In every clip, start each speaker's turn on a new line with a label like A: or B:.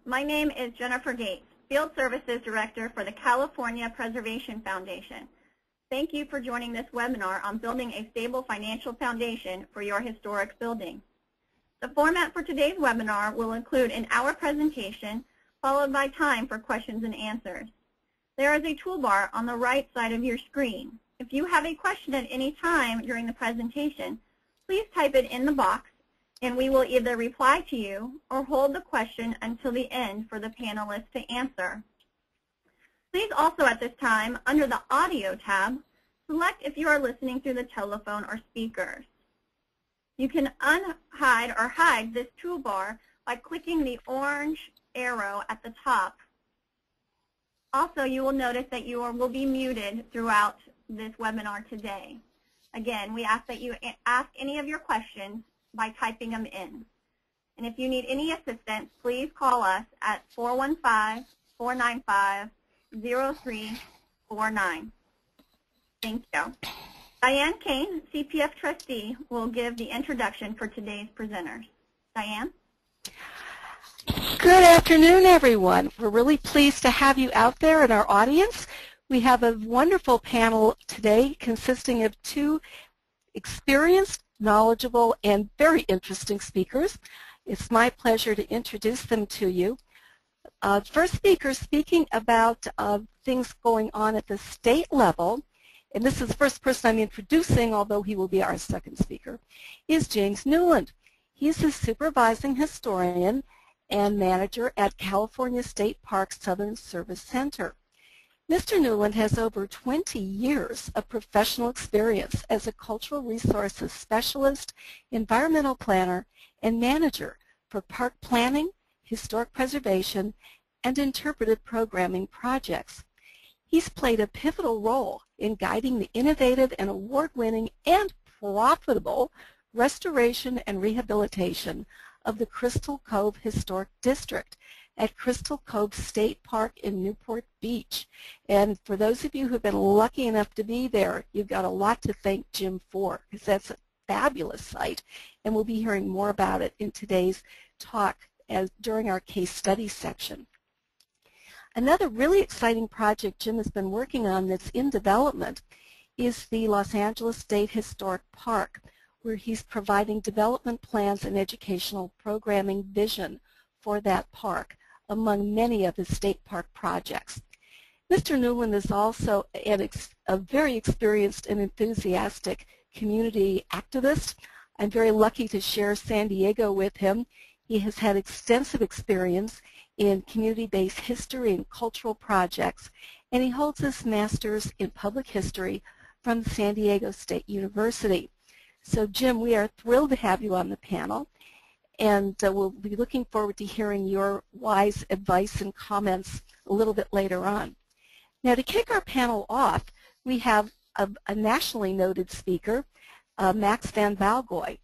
A: My name is Jennifer Gates, Field Services Director for the California Preservation Foundation. Thank you for joining this webinar on building a stable financial foundation for your historic building. The format for today's webinar will include an hour presentation followed by time for questions and answers. There is a toolbar on the right side of your screen. If you have a question at any time during the presentation, please type it in the box and we will either reply to you or hold the question until the end for the panelists to answer. Please also at this time, under the Audio tab, select if you are listening through the telephone or speakers. You can unhide or hide this toolbar by clicking the orange arrow at the top. Also, you will notice that you will be muted throughout this webinar today. Again, we ask that you ask any of your questions by typing them in. And if you need any assistance, please call us at 415-495-0349. Thank you. Diane Kane, CPF trustee, will give the introduction for today's presenters. Diane?
B: Good afternoon, everyone. We're really pleased to have you out there in our audience. We have a wonderful panel today consisting of two experienced, knowledgeable, and very interesting speakers. It's my pleasure to introduce them to you. First speaker speaking about things going on at the state level, and this is the first person I'm introducing, although he will be our second speaker, is James Nuland. He's a supervising historian and manager at California State Parks Southern Service Center. Mr. Nuland has over 20 years of professional experience as a cultural resources specialist, environmental planner, and manager for park planning, historic preservation, and interpretive programming projects. He's played a pivotal role in guiding the innovative and award-winning and profitable restoration and rehabilitation of the Crystal Cove Historic District at Crystal Cove State Park in Newport Beach. And for those of you who have been lucky enough to be there, you've got a lot to thank Jim for, because that's a fabulous site, and we'll be hearing more about it in today's talk during our case study section. Another really exciting project Jim has been working on that's in development is the Los Angeles State Historic Park, where he's providing development plans and educational programming vision for that park, among many of his state park projects. Mr. Nuland is also a very experienced and enthusiastic community activist. I'm very lucky to share San Diego with him. He has had extensive experience in community-based history and cultural projects, and he holds his master's in public history from San Diego State University. So Jim, we are thrilled to have you on the panel, and we'll be looking forward to hearing your wise advice and comments a little bit later on. Now, to kick our panel off, we have a nationally noted speaker, Max Van Valgoy.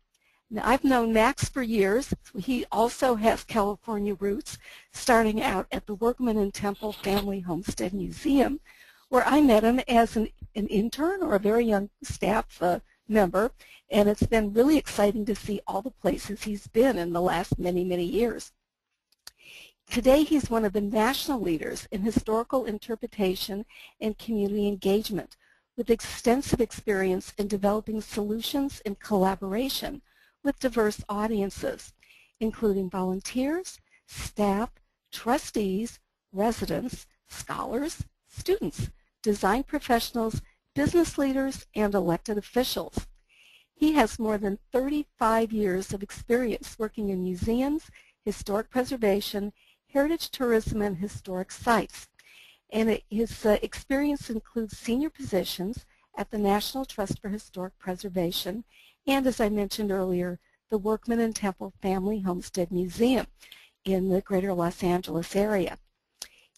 B: Now, I've known Max for years. He also has California roots, starting out at the Workman and Temple Family Homestead Museum, where I met him as an intern or a very young staff member, and it's been really exciting to see all the places he's been in the last many, many years. Today, he's one of the national leaders in historical interpretation and community engagement, with extensive experience in developing solutions in collaboration with diverse audiences, including volunteers, staff, trustees, residents, scholars, students, design professionals, business leaders, and elected officials. He has more than 35 years of experience working in museums, historic preservation, heritage tourism, and historic sites. And his experience includes senior positions at the National Trust for Historic Preservation and, as I mentioned earlier, the Workman and Temple Family Homestead Museum in the greater Los Angeles area.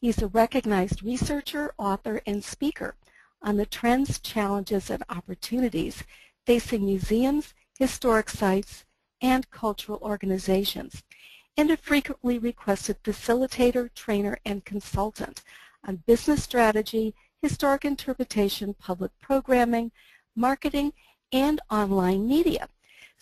B: He's a recognized researcher, author, and speaker on the trends, challenges, and opportunities facing museums, historic sites, and cultural organizations, and a frequently requested facilitator, trainer, and consultant on business strategy, historic interpretation, public programming, marketing, and online media.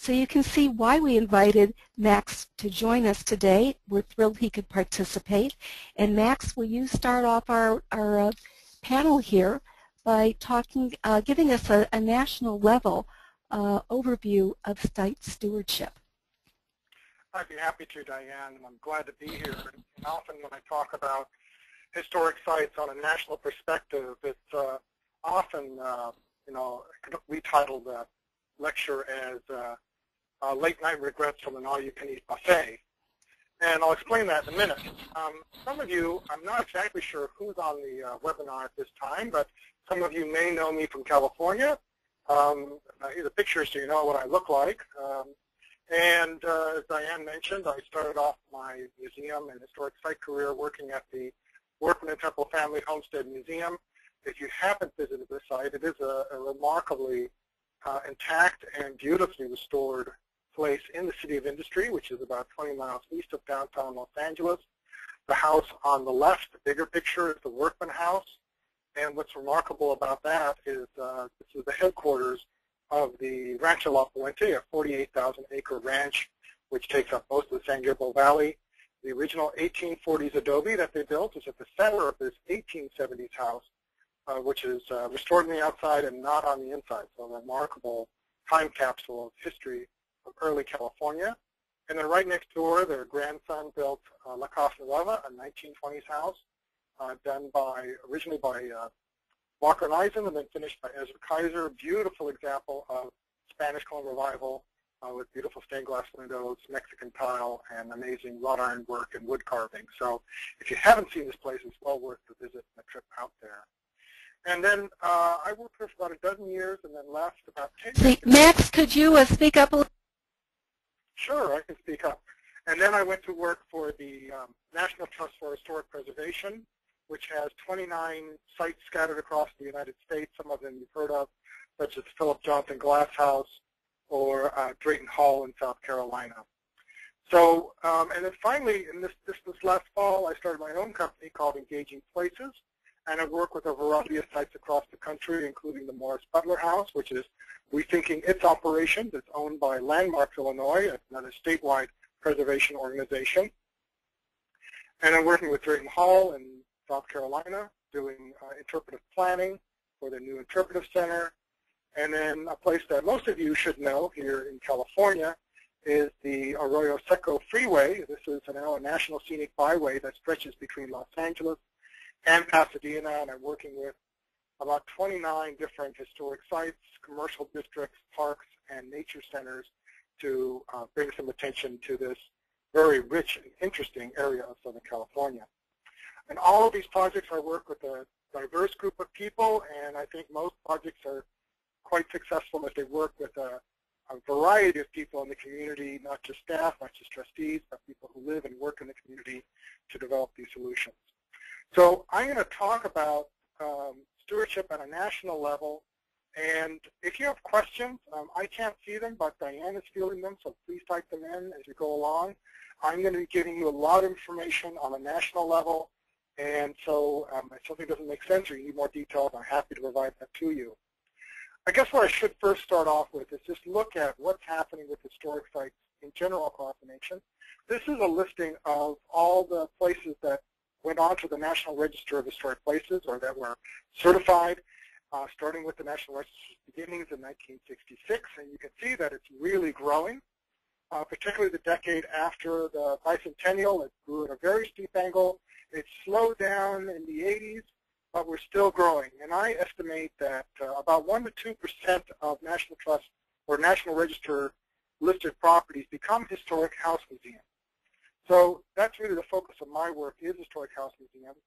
B: So you can see why we invited Max to join us today. We're thrilled he could participate. And Max, will you start off our panel here by giving us a national level overview of site stewardship?
C: I'd be happy to, Diane, and I'm glad to be here. And often when I talk about historic sites on a national perspective, it's often, we titled the lecture as Late Night Regrets from an All-You-Can-Eat Buffet. And I'll explain that in a minute. Some of you, I'm not exactly sure who's on the webinar at this time, but some of you may know me from California. Here's a picture so you know what I look like. And as Diane mentioned, I started off my museum and historic site career working at the Workman and Temple Family Homestead Museum. If you haven't visited this site, it is a remarkably intact and beautifully restored place in the City of Industry, which is about 20 miles east of downtown Los Angeles. The house on the left, the bigger picture, is the Workman House. And what's remarkable about that is this is the headquarters of the Rancho La Puente, a 48,000-acre ranch, which takes up most of the San Gabriel Valley. The original 1840s adobe that they built is at the center of this 1870s house, which is restored on the outside and not on the inside. So a remarkable time capsule of history of early California. And then right next door, their grandson built La Casa Nueva, a 1920s house, done originally by Walker and Eisen and then finished by Ezra Kaiser. Beautiful example of Spanish colonial revival with beautiful stained glass windows, Mexican tile, and amazing wrought iron work and wood carving. So if you haven't seen this place, it's well worth the visit and a trip out there. And then I worked there for about a dozen years and then left about 10 years.
B: Max, could you speak up a little?
C: Sure, I can speak up. And then I went to work for the National Trust for Historic Preservation, which has 29 sites scattered across the United States, some of them you've heard of, such as Philip Johnson Glass House or Drayton Hall in South Carolina. So, and then finally, in this last fall, I started my own company called Engaging Places, and I work with a variety of sites across the country, including the Morris Butler House, which is rethinking its operations. It's owned by Landmarks Illinois, another statewide preservation organization. And I'm working with Drayton Hall in South Carolina, doing interpretive planning for the new interpretive center. And then a place that most of you should know here in California is the Arroyo Seco Freeway. This is now a national scenic byway that stretches between Los Angeles and Pasadena, and I'm working with about 29 different historic sites, commercial districts, parks, and nature centers to bring some attention to this very rich and interesting area of Southern California. And all of these projects, I work with a diverse group of people, and I think most projects are quite successful if they work with a variety of people in the community, not just staff, not just trustees, but people who live and work in the community to develop these solutions. So I'm going to talk about stewardship at a national level, and if you have questions, I can't see them, but Diane is fielding them, so please type them in as you go along. I'm going to be giving you a lot of information on a national level, and so if something doesn't make sense or you need more details, I'm happy to provide that to you. I guess what I should first start off with is just look at what's happening with historic sites in general across the nation. This is a listing of all the places that went on to the National Register of Historic Places, or that were certified, starting with the National Register's beginnings in 1966, and you can see that it's really growing, particularly the decade after the bicentennial. It grew at a very steep angle. It slowed down in the 80s, but we're still growing. And I estimate that about 1 to 2% of National Trust or National Register listed properties become historic house museums. So that's really the focus of my work, is historic house museums,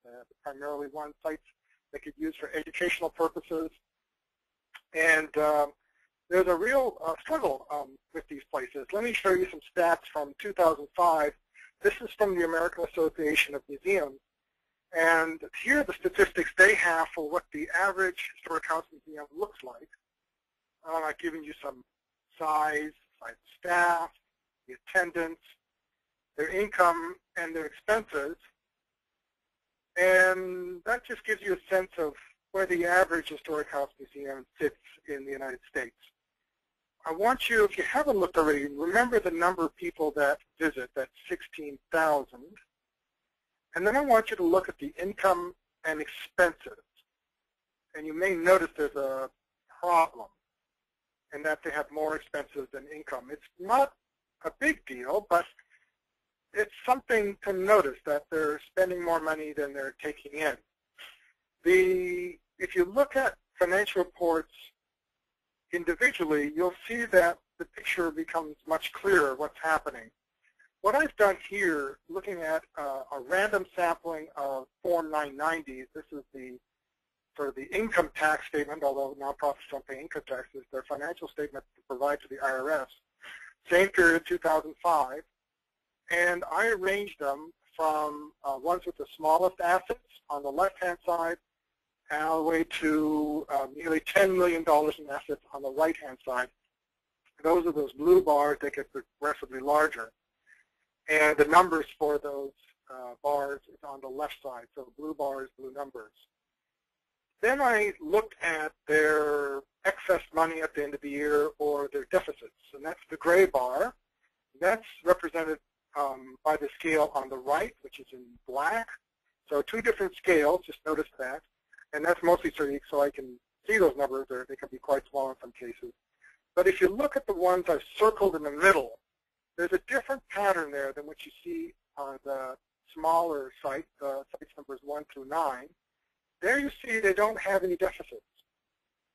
C: primarily one sites that could use for educational purposes. And there's a real struggle with these places. Let me show you some stats from 2005. This is from the American Association of Museums. And here are the statistics they have for what the average historic house museum looks like. I've given you some size of staff, the attendance, their income, and their expenses. And that just gives you a sense of where the average historic house museum sits in the United States. I want you, if you haven't looked already, remember the number of people that visit, that's 16,000. And then I want you to look at the income and expenses. And you may notice there's a problem in that they have more expenses than income. It's not a big deal, but it's something to notice that they're spending more money than they're taking in. If you look at financial reports individually, you'll see that the picture becomes much clearer what's happening. What I've done here, looking at a random sampling of Form 990, this is the sort of the income tax statement, although nonprofits don't pay income taxes, their financial statement to provide to the IRS, same period, 2005, and I arranged them from ones with the smallest assets on the left-hand side all the way to nearly $10 million in assets on the right-hand side. Those are those blue bars that get progressively larger. And the numbers for those bars is on the left side, so blue bars, blue numbers. Then I looked at their excess money at the end of the year or their deficits, and that's the gray bar. That's represented by the scale on the right, which is in black. So two different scales, just notice that. And that's mostly so I can see those numbers, or they can be quite small in some cases. But if you look at the ones I've circled in the middle, there's a different pattern there than what you see on the smaller sites, sites numbers 1 through 9. There you see they don't have any deficits.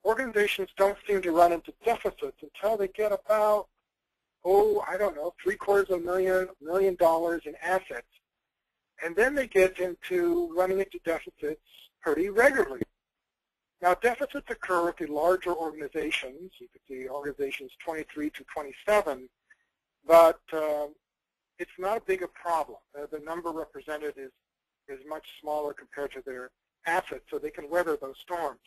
C: Organizations don't seem to run into deficits until they get about, I don't know, $750,000 in assets. And then they get into running into deficits pretty regularly. Now, deficits occur with the larger organizations. You can see organizations 23 to 27, but it's not a big a problem. The number represented is much smaller compared to their assets, so they can weather those storms.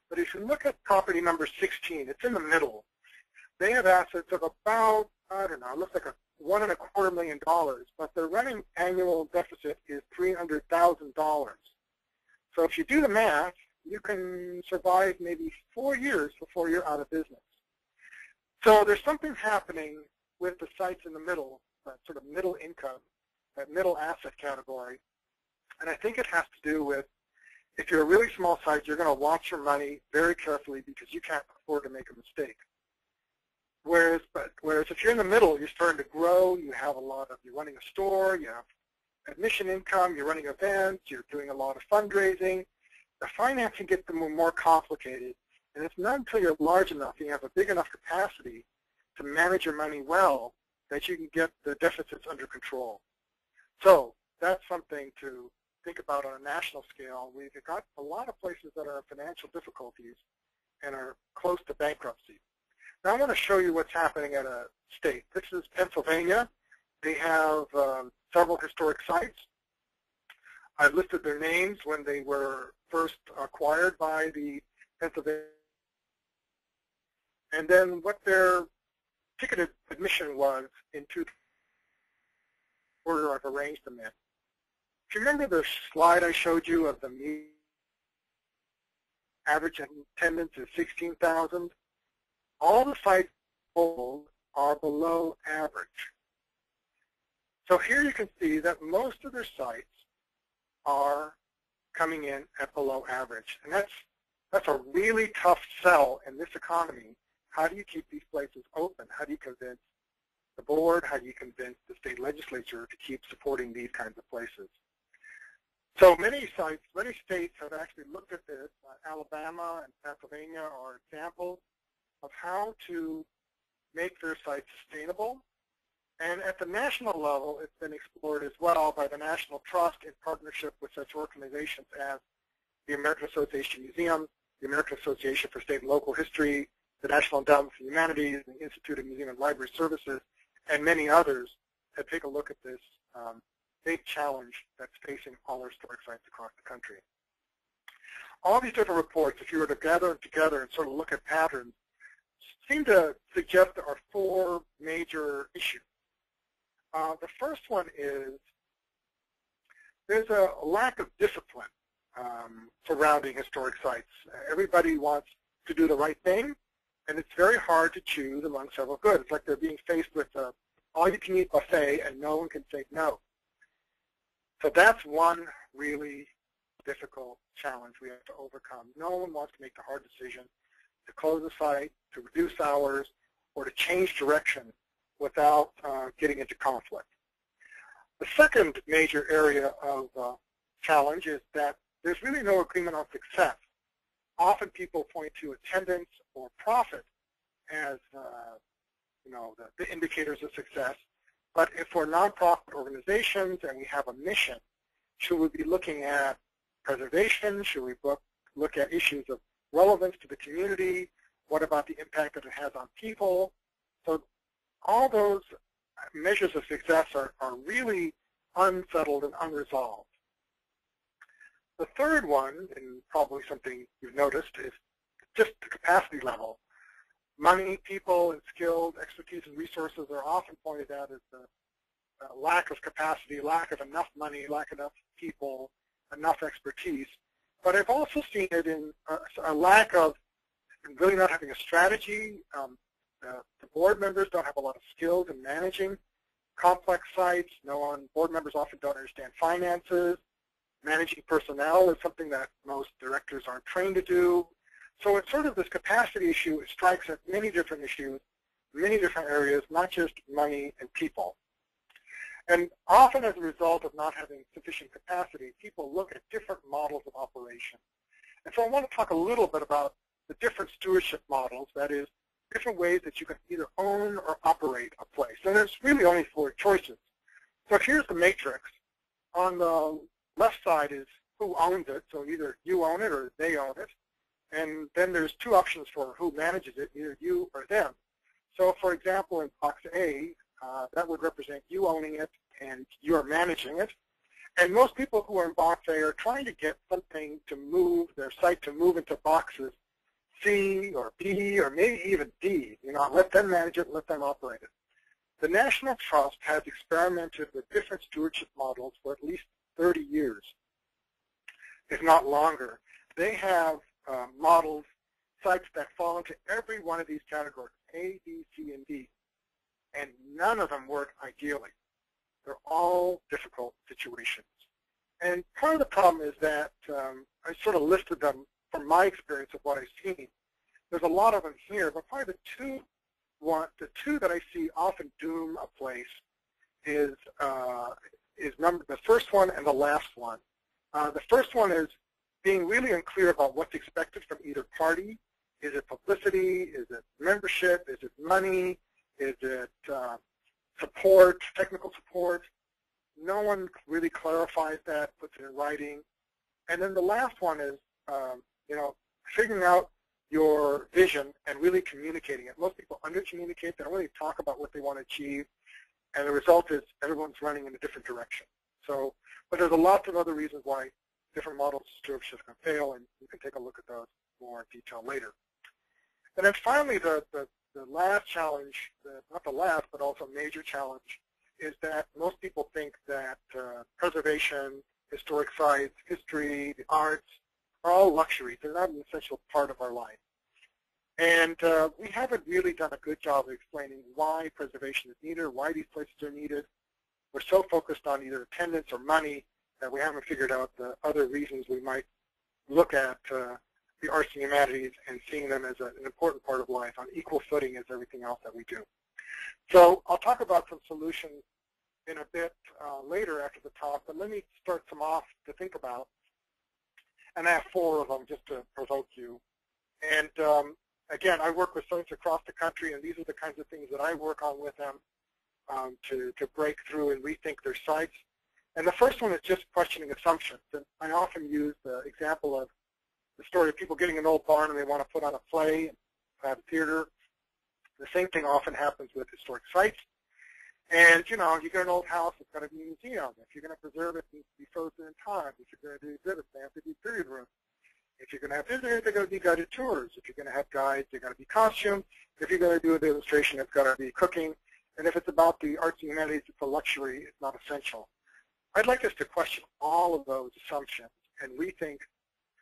C: But if you look at property number 16, it's in the middle. They have assets of about, I don't know, it looks like $1.25 million, but their running annual deficit is $300,000. So if you do the math, you can survive maybe 4 years before you're out of business. So there's something happening with the sites in the middle, that sort of middle income, that middle asset category. And I think it has to do with, if you're a really small site, you're going to watch your money very carefully because you can't afford to make a mistake. Whereas if you're in the middle, you're starting to grow, you're running a store, you have admission income, you're running events, you're doing a lot of fundraising, the financing gets more complicated, and it's not until you're large enough, you have a big enough capacity to manage your money well that you can get the deficits under control. So that's something to think about on a national scale. We've got a lot of places that are in financial difficulties and are close to bankruptcy. Now I want to show you what's happening at a state. This is Pennsylvania. They have several historic sites. I've listed their names when they were first acquired by the Pennsylvania, and then what their ticketed admission was in order I've arranged them in. If you remember the slide I showed you of the average attendance is 16,000, all the sites are below average. So here you can see that most of their sites are coming in at below average. And that's a really tough sell in this economy. How do you keep these places open? How do you convince the board? How do you convince the state legislature to keep supporting these kinds of places? So many sites, many states have actually looked at this. Alabama and Pennsylvania are examples of how to make their sites sustainable. And at the national level, it's been explored as well by the National Trust in partnership with such organizations as the American Association of Museums, the American Association for State and Local History, the National Endowment for Humanities, the Institute of Museum and Library Services, and many others to take a look at this big challenge that's facing all our historic sites across the country. All these different reports, if you were to gather them together and sort of look at patterns, seem to suggest there are 4 major issues. The first one is there's a lack of discipline surrounding historic sites. Everybody wants to do the right thing, And it's very hard to choose among several goods. It's like they're being faced with an all-you-can-eat buffet, and no one can say no. So that's one really difficult challenge we have to overcome. No one wants to make the hard decision to close the site, to reduce hours, or to change direction without getting into conflict. The second major area of challenge is that there's really no agreement on success. Often people point to attendance or profit as the indicators of success. But if we're nonprofit organizations and we have a mission, should we be looking at preservation? Should we look at issues of relevance to the community? What about the impact that it has on people? So all those measures of success are really unsettled and unresolved. The third one, and probably something you've noticed, is just the capacity level. Money, people, and skills, expertise, and resources are often pointed out as the lack of capacity, lack of enough money, lack of enough people, enough expertise. But I've also seen it in a lack of really not having a strategy. The board members don't have a lot of skills in managing complex sites. Board members often don't understand finances. Managing personnel is something that most directors aren't trained to do. So it's sort of this capacity issue. It strikes at many different issues, many different areas, not just money and people. And often as a result of not having sufficient capacity, people look at different models of operation. And so I want to talk a little bit about the different stewardship models, that is, different ways that you can either own or operate a place. And there's really only 4 choices. So here's the matrix. On the left side is who owns it, so either you own it or they own it. And then there's 2 options for who manages it, either you or them. So for example, in box A, that would represent you owning it and you're managing it. And most people who are in box A are trying to get something to move, their site to move into boxes C or B or maybe even D. Let them manage it, let them operate it. The National Trust has experimented with different stewardship models for at least 30 years, if not longer. They have modeled sites that fall into every one of these categories, A, B, C, and D, and none of them work ideally. They're all difficult situations. And part of the problem is that I sort of listed them from my experience of what I've seen. There's a lot of them here, but probably the two that I see often doom a place is the first one and the last one. The first one is being really unclear about what's expected from either party. Is it publicity? Is it membership? Is it money? Is it support, technical support? No one really clarifies that, puts it in writing. And then the last one is, figuring out your vision and really communicating it. Most people under-communicate. They don't really talk about what they want to achieve. And the result is everyone's running in a different direction. So, but there's a lot of other reasons why different models of stewardship can fail, and you can take a look at those more in detail later. And then finally, the last challenge, not the last, but also major challenge, is that most people think that preservation, historic sites, history, the arts are all luxuries. They're not an essential part of our life. And we haven't really done a good job of explaining why preservation is needed, why these places are needed. We're so focused on either attendance or money that we haven't figured out the other reasons we might look at the arts and humanities and seeing them as an important part of life on equal footing as everything else that we do. So I'll talk about some solutions in a bit later after the talk, but let me start some off to think about. And I have 4 of them just to provoke you. And again, I work with sites across the country, and these are the kinds of things that I work on with them to break through and rethink their sites. And the first one is just questioning assumptions. And I often use the example of the story of people getting an old barn and they want to put on a play and have a theater. The same thing often happens with historic sites. And, you get an old house, it's got to be a museum. If you're going to preserve it, it needs to be frozen in time. If you're going to do exhibits, they have to be period rooms. If you're going to have visitors, they're going to be guided tours. If you're going to have guides, they're going to be costumes. If you're going to do a demonstration, it's got to be cooking. And if it's about the arts and humanities, it's a luxury. It's not essential. I'd like us to question all of those assumptions and rethink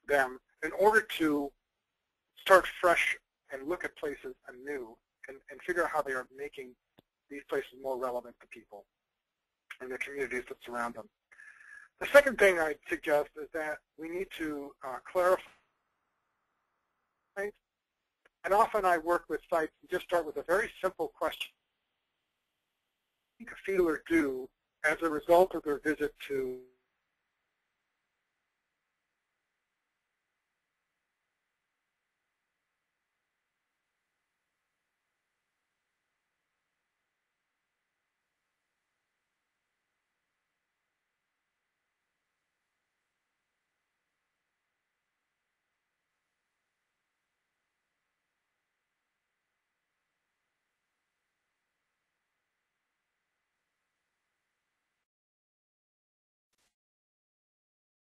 C: them in order to start fresh and look at places anew and figure out how they are making these places more relevant to people and the communities that surround them. The second thing I'd suggest is that we need to clarify. And often I work with sites and just start with a very simple question. What does a feeler do as a result of their visit to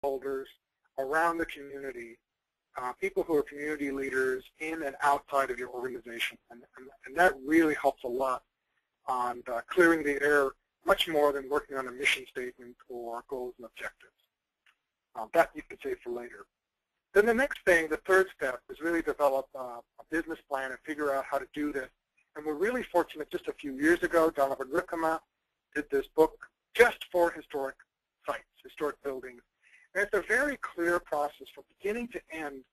C: holders around the community, people who are community leaders in and outside of your organization. And that really helps a lot on clearing the air, much more than working on a mission statement or goals and objectives. That you can save for later. Then the next thing, the third step, is really develop a business plan and figure out how to do this. And we're really fortunate, just a few years ago, Donovan Rickema did this book just for historic sites, historic buildings. And it's a very clear process from beginning to end,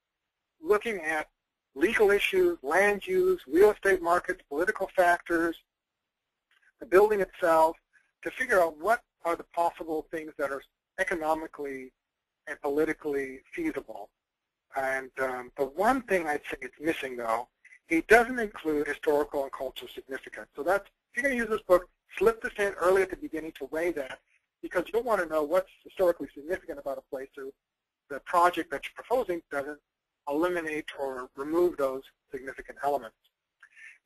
C: looking at legal issues, land use, real estate markets, political factors, the building itself, to figure out what are the possible things that are economically and politically feasible. And the one thing I'd say it's missing, though, it doesn't include historical and cultural significance. So that's, if you're going to use this book, slip this in early at the beginning to weigh that, because you don't want to know what's historically significant about a place, so the project that you're proposing doesn't eliminate or remove those significant elements.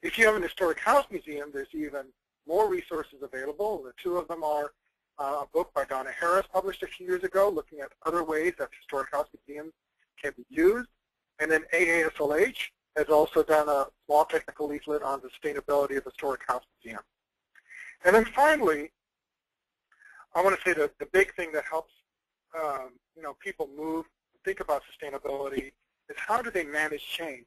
C: If you have an historic house museum, there's even more resources available. The two of them are a book by Donna Harris, published a few years ago, looking at other ways that historic house museums can be used. And then AASLH has also done a small technical leaflet on the sustainability of historic house museums. And then finally, I want to say that the big thing that helps people move, think about sustainability, is how do they manage change?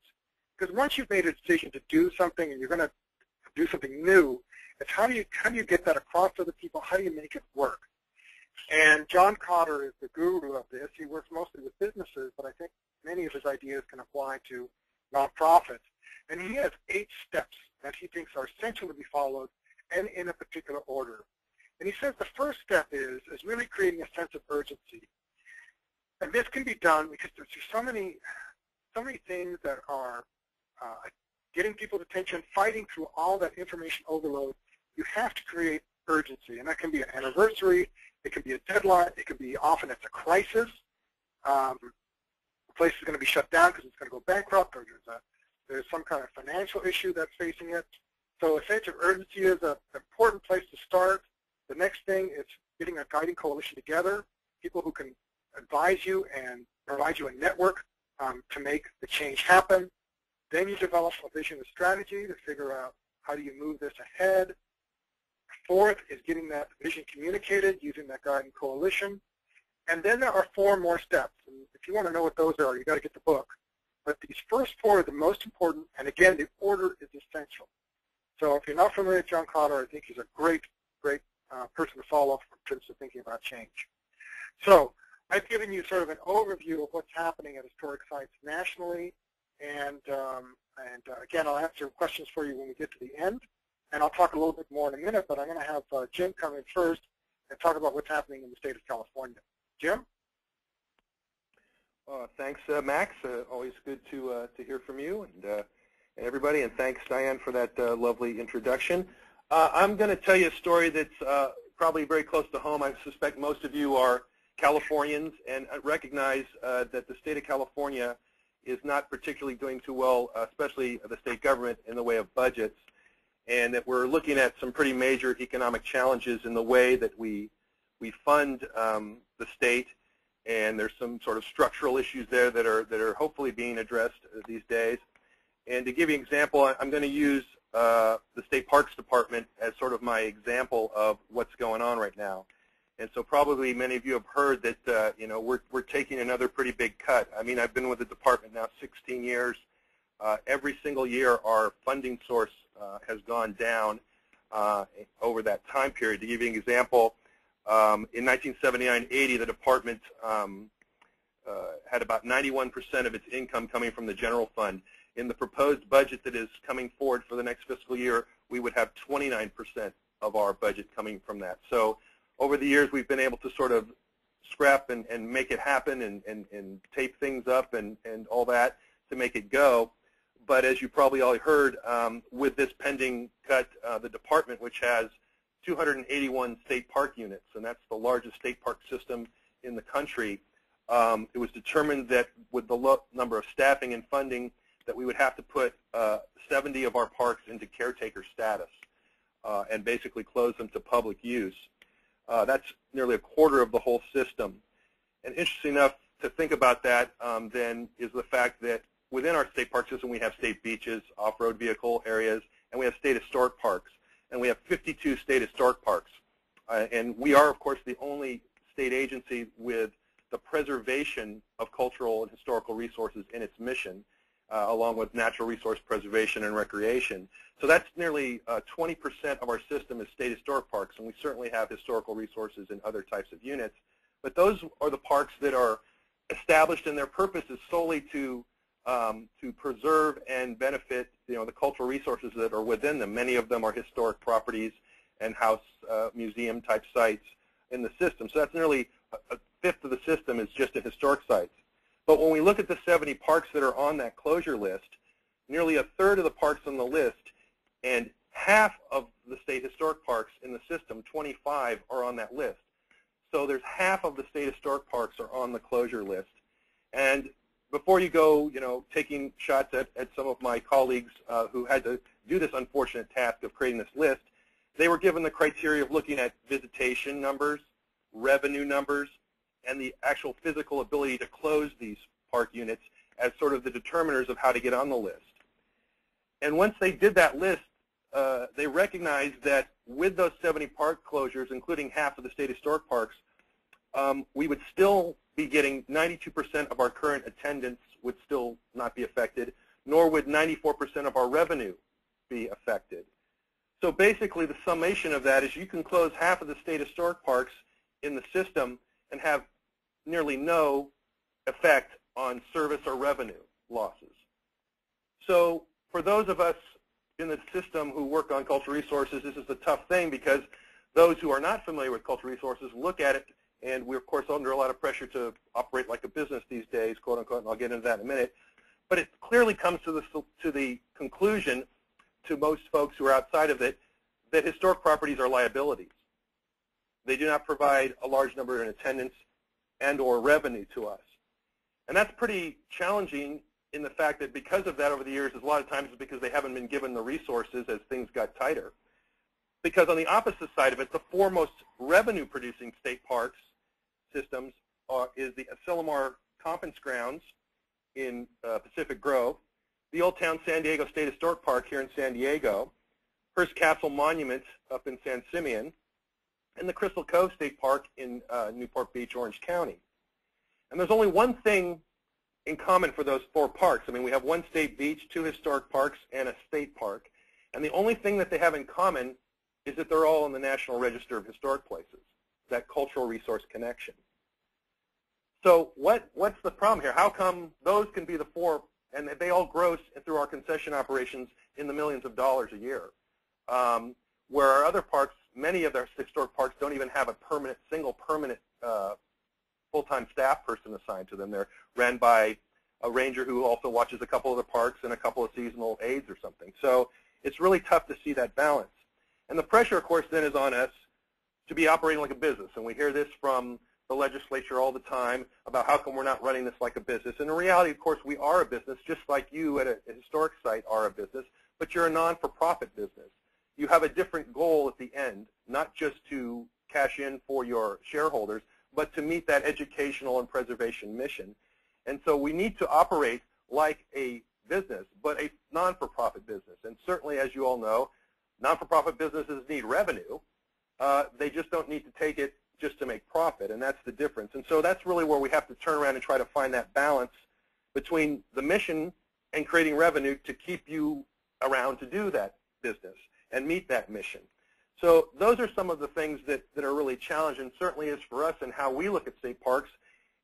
C: Because once you've made a decision to do something and you're going to do something new, it's how do you get that across to the people? How do you make it work? And John Cotter is the guru of this. He works mostly with businesses, but I think many of his ideas can apply to nonprofits. And he has 8 steps that he thinks are essential to be followed, and in a particular order. And he says the first step is really creating a sense of urgency. And this can be done because there's so many things that are getting people's attention, fighting through all that information overload. You have to create urgency, and that can be an anniversary, it can be a deadline, it can be often it's a crisis. The place is going to be shut down because it's going to go bankrupt, or there's some kind of financial issue that's facing it. So a sense of urgency is an important place to start. The next thing is getting a guiding coalition together, people who can advise you and provide you a network to make the change happen. Then you develop a vision and strategy to figure out how do you move this ahead. Fourth is getting that vision communicated using that guiding coalition. And then there are 4 more steps. And if you want to know what those are, you've got to get the book. But these first 4 are the most important, and again, the order is essential. So if you're not familiar with John Cotter, I think he's a great person to follow in terms of thinking about change. So I've given you sort of an overview of what's happening at historic sites nationally, and again, I'll answer questions for you when we get to the end, and I'll talk a little bit more in a minute, but I'm going to have Jim come in first and talk about what's happening in the state of California. Jim?
D: Thanks, Max. Always good to hear from you and everybody, and thanks, Diane, for that lovely introduction. I'm going to tell you a story that's probably very close to home. I suspect most of you are Californians and recognize that the state of California is not particularly doing too well, especially the state government, in the way of budgets, and that we're looking at some pretty major economic challenges in the way that we fund the state, and there's some sort of structural issues there that are hopefully being addressed these days. And to give you an example, I'm going to use the State Parks Department as sort of my example of what's going on right now. And so probably many of you have heard that we're taking another pretty big cut. I mean, I've been with the department now 16 years. every single year our funding source has gone down over that time period. To give you an example, in 1979-80, the department had about 91% of its income coming from the general fund. In the proposed budget that is coming forward for the next fiscal year, we would have 29% of our budget coming from that. So over the years, we've been able to sort of scrap and make it happen and tape things up and all that to make it go. But as you probably all heard, with this pending cut, the department, which has 281 state park units, and that's the largest state park system in the country, it was determined that with the low number of staffing and funding that we would have to put 70 of our parks into caretaker status and basically close them to public use. That's nearly a quarter of the whole system. And interesting enough to think about that then is the fact that within our state park system we have state beaches, off-road vehicle areas, and we have state historic parks. And we have 52 state historic parks. And we are, of course, the only state agency with the preservation of cultural and historical resources in its mission, along with natural resource preservation and recreation. So that's nearly 20% of our system is state historic parks, and we certainly have historical resources in other types of units. But those are the parks that are established, and their purpose is solely to preserve and benefit, the cultural resources that are within them. Many of them are historic properties and house museum type sites in the system. So that's nearly a fifth of the system is just in historic sites. But when we look at the 70 parks that are on that closure list, nearly a third of the parks on the list and half of the state historic parks in the system, 25, are on that list. So there's half of the state historic parks are on the closure list. And before you go, taking shots at some of my colleagues who had to do this unfortunate task of creating this list, they were given the criteria of looking at visitation numbers, revenue numbers, and the actual physical ability to close these park units as sort of the determiners of how to get on the list. And once they did that list, they recognized that with those 70 park closures, including half of the state historic parks, we would still be getting 92% of our current attendance would still not be affected, nor would 94% of our revenue be affected. So basically the summation of that is you can close half of the state historic parks in the system and have nearly no effect on service or revenue losses. So for those of us in the system who work on cultural resources, this is a tough thing because those who are not familiar with cultural resources look at it, and we're, of course, under a lot of pressure to operate like a business these days, quote unquote, and I'll get into that in a minute. But it clearly comes to the conclusion to most folks who are outside of it that historic properties are liabilities. They do not provide a large number in attendance and or revenue to us. And that's pretty challenging in the fact that because of that over the years, a lot of times it's because they haven't been given the resources as things got tighter. Because on the opposite side of it, the foremost revenue-producing state parks systems is the Asilomar Conference Grounds in Pacific Grove, the Old Town San Diego State Historic Park here in San Diego, Hearst Castle Monument up in San Simeon, and the Crystal Cove State Park in Newport Beach, Orange County. And there's only one thing in common for those four parks. I mean, we have one state beach, two historic parks, and a state park. And the only thing that they have in common is that they're all in the National Register of Historic Places, that cultural resource connection. So what's the problem here? How come those can be the four, and they all gross through our concession operations in the millions of dollars a year, where our other parks, many of their historic parks don't even have a single permanent full-time staff person assigned to them. They're ran by a ranger who also watches a couple of the parks and a couple of seasonal aides or something. So it's really tough to see that balance. And the pressure, of course, then is on us to be operating like a business. And we hear this from the legislature all the time about how come we're not running this like a business. And in reality, of course, we are a business, just like you at a historic site are a business, but you're a non-for-profit business. You have a different goal at the end, not just to cash in for your shareholders, but to meet that educational and preservation mission. And so we need to operate like a business, but a non-for-profit business. And certainly, as you all know, non-for-profit businesses need revenue. They just don't need to take it just to make profit, and that's the difference. And so that's really where we have to turn around and try to find that balance between the mission and creating revenue to keep you around to do that business and meet that mission. So those are some of the things that are really challenging, certainly is for us and how we look at state parks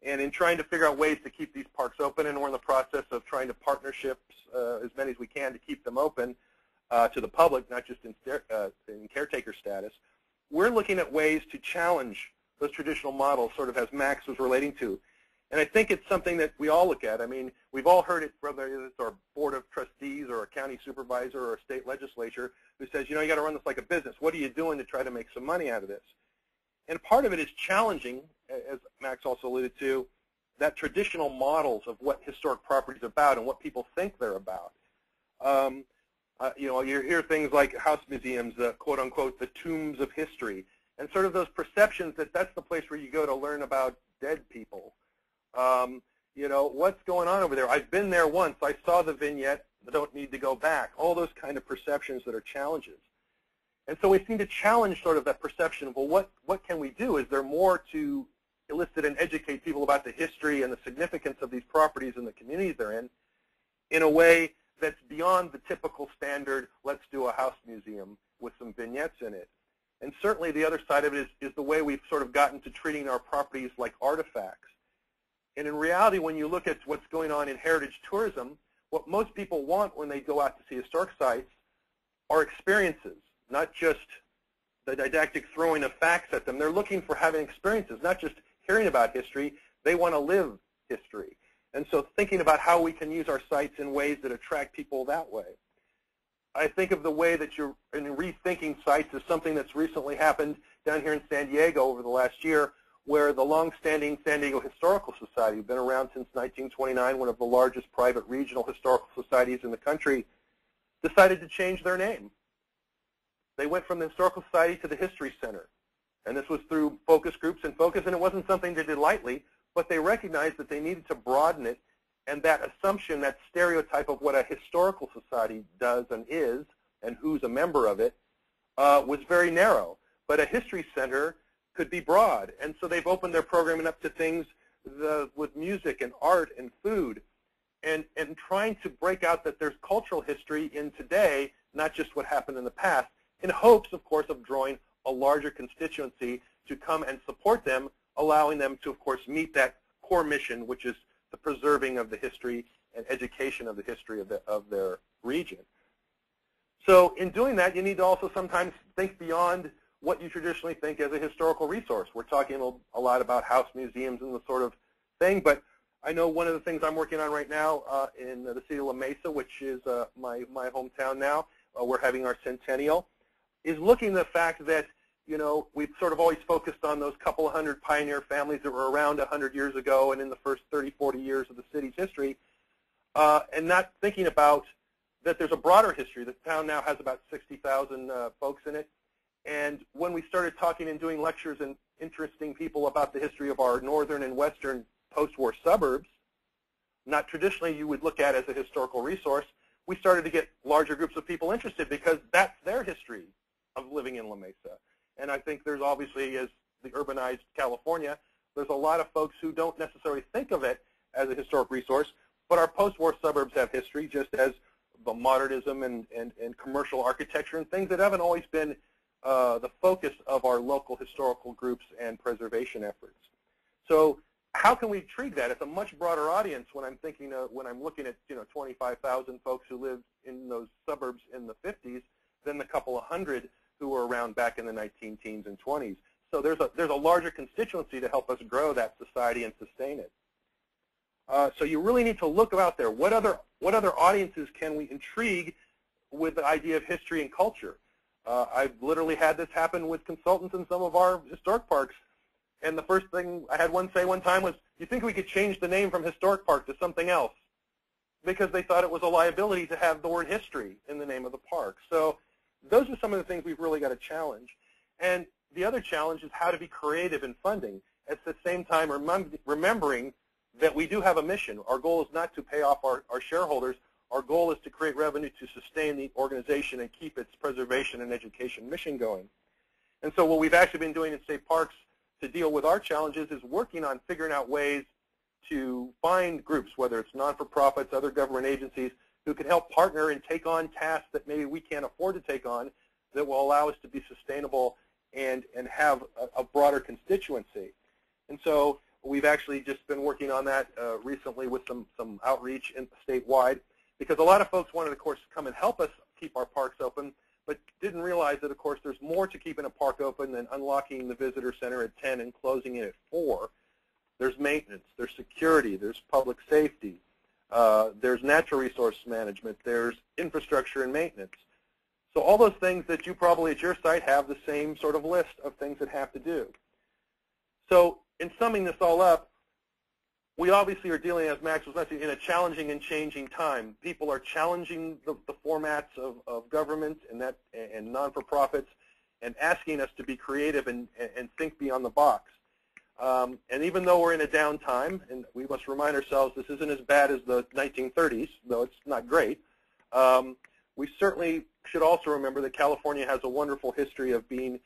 D: and in trying to figure out ways to keep these parks open. And we're in the process of trying to partnerships as many as we can to keep them open to the public, not just in caretaker status. We're looking at ways to challenge those traditional models, sort of as Max was relating to. And I think it's something that we all look at. I mean, we've all heard it, whether it's our board of trustees or a county supervisor or a state legislature who says, you know, you got to run this like a business. What are you doing to try to make some money out of this? And part of it is challenging, as Max also alluded to, that traditional models of what historic property is about and what people think they're about. You know, you hear things like house museums, quote unquote, the tombs of history, and sort of those perceptions that that's the place where you go to learn about dead people. You know, what's going on over there? I've been there once. I saw the vignette. I don't need to go back. All those kind of perceptions that are challenges. And so we seem to challenge sort of that perception of, well, what can we do? Is there more to elicit and educate people about the history and the significance of these properties and the communities they're in a way that's beyond the typical standard, let's do a house museum with some vignettes in it. And certainly the other side of it is the way we've sort of gotten to treating our properties like artifacts. And in reality, when you look at what's going on in heritage tourism, what most people want when they go out to see historic sites are experiences, not just the didactic throwing of facts at them. They're looking for having experiences, not just hearing about history. They want to live history. And so thinking about how we can use our sites in ways that attract people that way. I think of the way that you're in rethinking sites as something that's recently happened down here in San Diego over the last year, where the long-standing San Diego Historical Society, who've been around since 1929, one of the largest private regional historical societies in the country, decided to change their name. They went from the Historical Society to the History Center. And this was through focus groups and focus, and it wasn't something they did lightly, but they recognized that they needed to broaden it, and that assumption, that stereotype of what a historical society does and is, and who's a member of it, was very narrow. But a history center could be broad, and so they've opened their programming up to things with music and art and food, and trying to break out that there's cultural history in today, not just what happened in the past, in hopes, of course, of drawing a larger constituency to come and support them, allowing them to, of course, meet that core mission, which is the preserving of the history and education of the history of their region. So in doing that, you need to also sometimes think beyond what you traditionally think as a historical resource. We're talking a lot about house museums and the sort of thing, but I know one of the things I'm working on right now in the city of La Mesa, which is my hometown now, we're having our centennial, is looking at the fact that, you know, we've sort of always focused on those couple of hundred pioneer families that were around 100 years ago and in the first 30, 40 years of the city's history, and not thinking about that there's a broader history. The town now has about 60,000 folks in it. And when we started talking and doing lectures and interesting people about the history of our northern and western post-war suburbs, not traditionally you would look at as a historical resource, we started to get larger groups of people interested because that's their history of living in La Mesa. And I think there's obviously, as the urbanized California, there's a lot of folks who don't necessarily think of it as a historic resource, but our post-war suburbs have history, just as the modernism and commercial architecture and things that haven't always been the focus of our local historical groups and preservation efforts. So how can we treat that? It's a much broader audience when I'm thinking of, when I'm looking at 25,000 folks who lived in those suburbs in the 50s than the couple of hundred who were around back in the 19-teens and 20s. So there's a larger constituency to help us grow that society and sustain it. So you really need to look out there. What other audiences can we intrigue with the idea of history and culture? I've literally had this happen with consultants in some of our historic parks. And the first thing I had one say one time was, do you think we could change the name from historic park to something else? Because they thought it was a liability to have the word history in the name of the park. So those are some of the things we've really got to challenge. And the other challenge is how to be creative in funding. At the same time, remembering that we do have a mission. Our goal is not to pay off our shareholders. Our goal is to create revenue to sustain the organization and keep its preservation and education mission going. And so what we've actually been doing in state parks to deal with our challenges is working on figuring out ways to find groups, whether it's non-for-profits, other government agencies, who can help partner and take on tasks that maybe we can't afford to take on, that will allow us to be sustainable and have a broader constituency. And so we've actually just been working on that recently with some outreach statewide, because a lot of folks wanted, of course, to come and help us keep our parks open, but didn't realize that, of course, there's more to keeping a park open than unlocking the visitor center at 10 and closing it at 4. There's maintenance, there's security, there's public safety, there's natural resource management, there's infrastructure and maintenance. So all those things that you probably at your site have the same sort of list of things that have to do. So in summing this all up, we obviously are dealing, as Max was mentioning, in a challenging and changing time. People are challenging the formats of government and non-for-profits and asking us to be creative and think beyond the box. And even though we're in a downtime, and we must remind ourselves this isn't as bad as the 1930s, though it's not great, we certainly should also remember that California has a wonderful history of being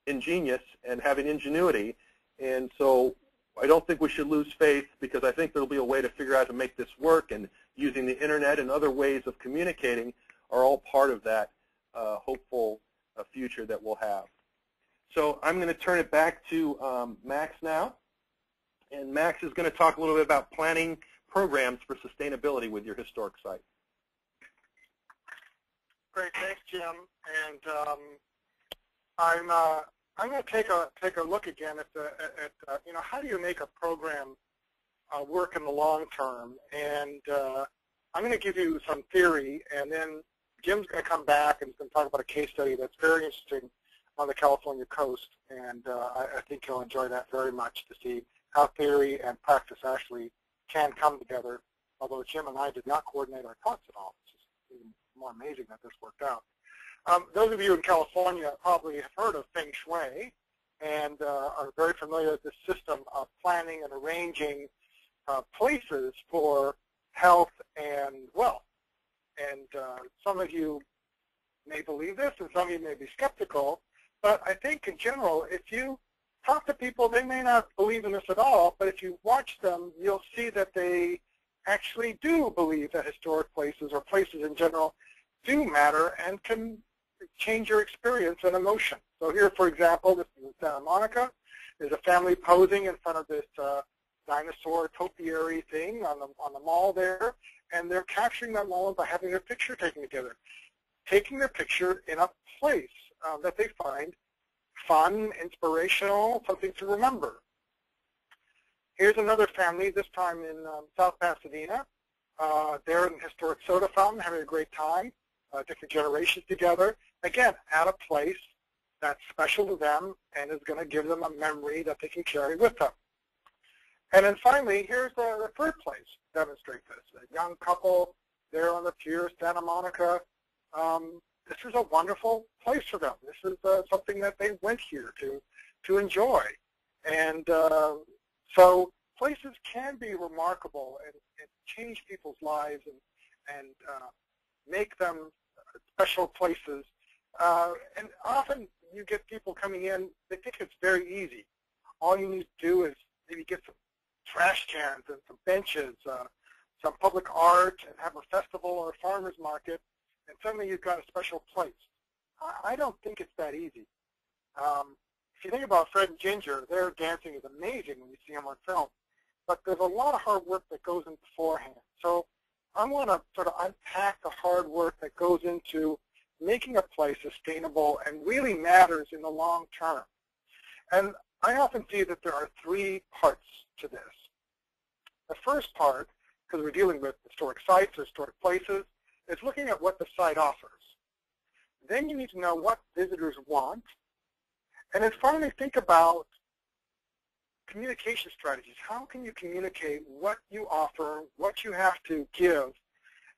D: ingenious and having ingenuity. And so I don't think we should lose faith, because I think there'll be a way to figure out how to make this work, and using the internet and other ways of communicating are all part of that hopeful future that we'll have. So I'm going to turn it back to Max now. And Max is going to talk a little bit about planning programs for sustainability with your historic site.
C: Great, thanks, Jim. And I'm going to take a look again at how do you make a program work in the long term. And I'm going to give you some theory, and then Jim's going to come back and he's going to talk about a case study that's very interesting on the California coast. And I think you'll enjoy that very much, to see how theory and practice actually can come together. Although Jim and I did not coordinate our thoughts at all. It's just even more amazing that this worked out. Those of you in California probably have heard of Feng Shui and are very familiar with this system of planning and arranging places for health and wealth. And some of you may believe this, and some of you may be skeptical, but I think in general, if you talk to people, they may not believe in this at all, but if you watch them, you'll see that they actually do believe that historic places, or places in general, do matter and can change your experience and emotion. So here, for example, this is in Santa Monica. There's a family posing in front of this dinosaur topiary thing on the mall there, and they're capturing that moment by having their picture taken together. Taking their picture in a place that they find fun, inspirational, something to remember. Here's another family, this time in South Pasadena. They're in a historic soda fountain, having a great time. Different generations together, again, at a place that's special to them and is going to give them a memory that they can carry with them. And then finally, here's the third place to demonstrate this. A young couple there on the pier, Santa Monica. This is a wonderful place for them. This is something that they went here to enjoy. And so places can be remarkable and change people's lives and make them special places. And often you get people coming in, they think it's very easy. All you need to do is maybe get some trash cans and some benches, some public art, and have a festival or a farmer's market, and suddenly you've got a special place. I don't think it's that easy. If you think about Fred and Ginger, their dancing is amazing when you see them on film, but there's a lot of hard work that goes in beforehand. So I want to sort of unpack the hard work that goes into making a place sustainable and really matters in the long term. And I often see that there are three parts to this. The first part, because we're dealing with historic sites, historic places, is looking at what the site offers. Then you need to know what visitors want. And then finally think about communication strategies. How can you communicate what you offer, what you have to give,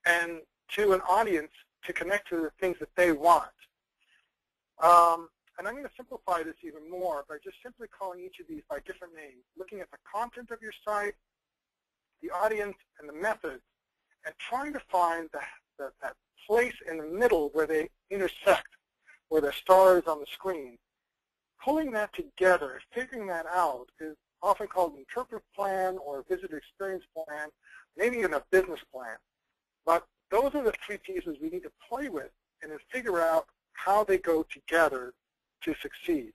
C: and to an audience to connect to the things that they want? And I'm going to simplify this even more by just simply calling each of these by different names, looking at the content of your site, the audience, and the methods, and trying to find that place in the middle where they intersect, where the star is on the screen. pulling that together, figuring that out, is often called an interpretive plan or a visitor experience plan, maybe even a business plan. But those are the three pieces we need to play with and then figure out how they go together to succeed.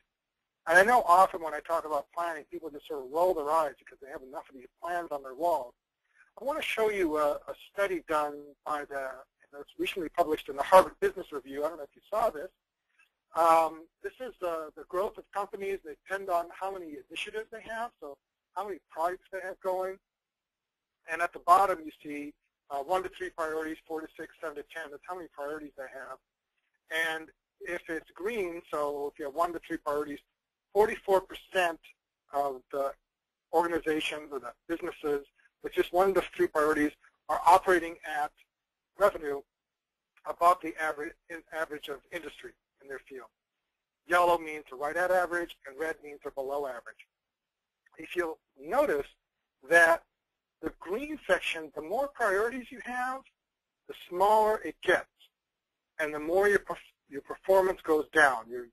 C: And I know often when I talk about planning, people just sort of roll their eyes because they have enough of these plans on their walls. I want to show you a study done by it's recently published in the Harvard Business Review. I don't know if you saw this. This is the growth of companies. They depend on how many initiatives they have, so how many projects they have going. And at the bottom you see 1 to 3 priorities, 4 to 6, 7 to 10. That's how many priorities they have. And if it's green, so if you have 1 to 3 priorities, 44% of the organizations or the businesses with just 1 to 3 priorities are operating at revenue above the average of industry in their field. Yellow means they're right at average, and red means they're below average. If you'll notice that the green section, the more priorities you have, the smaller it gets, and the more your performance goes down. You're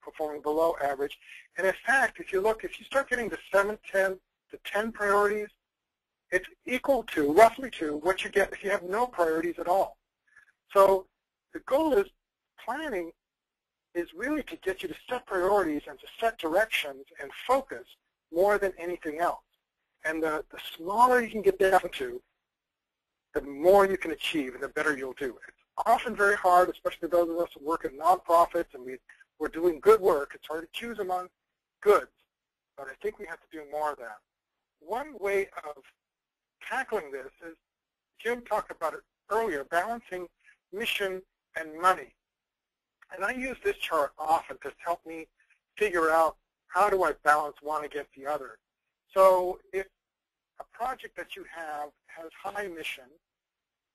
C: performing below average. And in fact, if you start getting to 7, 10 to 10 priorities, it's equal to, roughly to, what you get if you have no priorities at all. So the goal is, planning is really to get you to set priorities and to set directions and focus more than anything else. And the smaller you can get down to, the more you can achieve and the better you'll do. It's often very hard, especially those of us who work in nonprofits and we're doing good work. It's hard to choose among goods, but I think we have to do more of that. One way of tackling this is, Jim talked about it earlier, balancing mission and money. And I use this chart often to help me figure out how do I balance one against the other. So if a project that you have has high mission,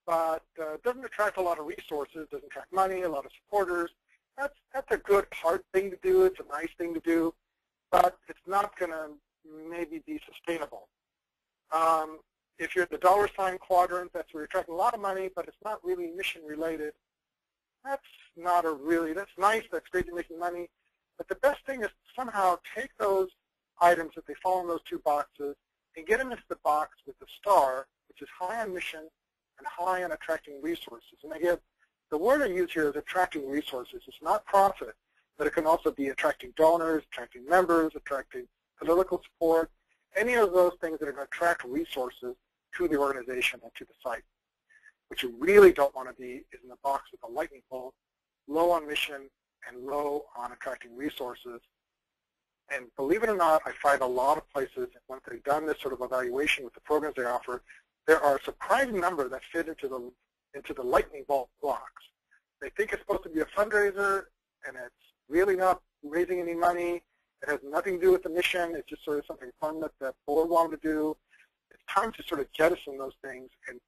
C: but doesn't attract a lot of resources, doesn't attract money, a lot of supporters, that's a good hard thing to do. It's a nice thing to do, but it's not going to maybe be sustainable. If you're at the dollar sign quadrant, that's where you're attracting a lot of money, but it's not really mission related. That's nice, that's great, you're making money, but the best thing is to somehow take those items that they fall in those two boxes and get them into the box with the star, which is high on mission and high on attracting resources. And again, the word I use here is attracting resources. It's not profit, but it can also be attracting donors, attracting members, attracting political support, any of those things that are going to attract resources to the organization and to the site. What you really don't want to be is in the box with a lightning bolt, low on mission and low on attracting resources. And believe it or not, I find a lot of places, once they've done this sort of evaluation with the programs they offer, there are a surprising number that fit into the lightning bolt blocks. They think it's supposed to be a fundraiser, and it's really not raising any money. It has nothing to do with the mission. It's just sort of something fun that the board wanted to do. It's time to sort of jettison those things and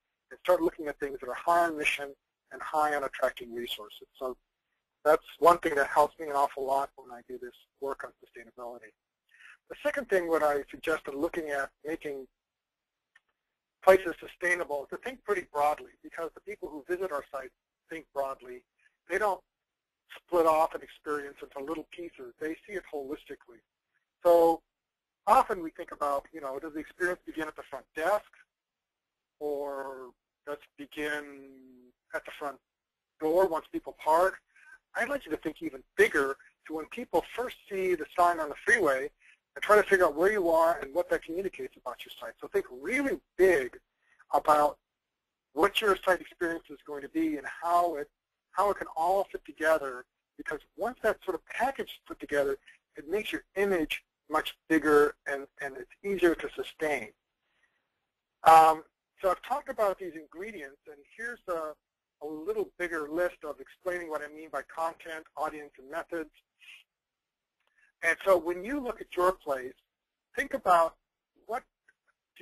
C: start looking at things that are high on mission and high on attracting resources. So that's one thing that helps me an awful lot when I do this work on sustainability. The second thing what I suggested looking at making places sustainable is to think pretty broadly, because the people who visit our site think broadly. They don't split off an experience into little pieces. They see it holistically. So often we think about, does the experience begin at the front desk, or does it begin at the front door once people park? I'd like you to think even bigger to when people first see the sign on the freeway and try to figure out where you are and what that communicates about your site. So think really big about what your site experience is going to be and how it can all fit together, because once that sort of package is put together, it makes your image much bigger and it's easier to sustain. So I've talked about these ingredients, and here's a little bigger list of explaining what I mean by content, audience, and methods. And so when you look at your place, think about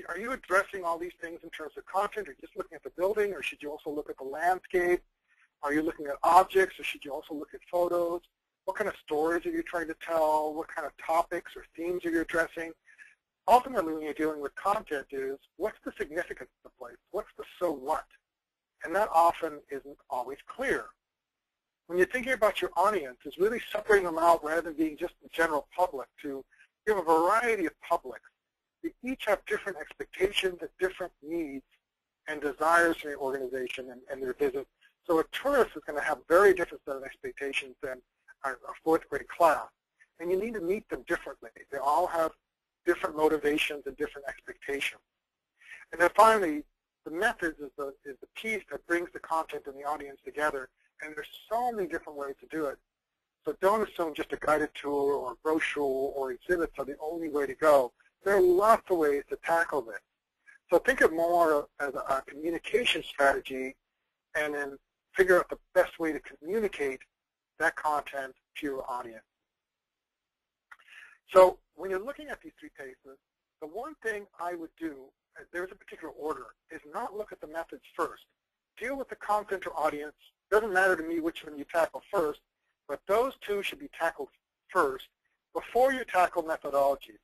C: are you addressing all these things in terms of content, or just looking at the building, or should you also look at the landscape? Are you looking at objects, or should you also look at photos? What kind of stories are you trying to tell? What kind of topics or themes are you addressing? Ultimately, when you're dealing with content is, what's the significance of the place? What's the so what? And that often isn't always clear. when you're thinking about your audience, is really separating them out rather than being just the general public, to give a variety of publics. They each have different expectations and different needs and desires in the organization and their business. So a tourist is going to have a very different set of expectations than a fourth grade class. And you need to meet them differently. They all have different motivations and different expectations. And then finally, the methods is the piece that brings the content and the audience together. And there's so many different ways to do it. So don't assume just a guided tour or a brochure or exhibits are the only way to go. There are lots of ways to tackle this. So think of more as a communication strategy, and then figure out the best way to communicate that content to your audience. So when you're looking at these three cases, the one thing I would do, there's a particular order, is not look at the methods first. Deal with the content or audience. Doesn't matter to me which one you tackle first, but those two should be tackled first before you tackle methodologies.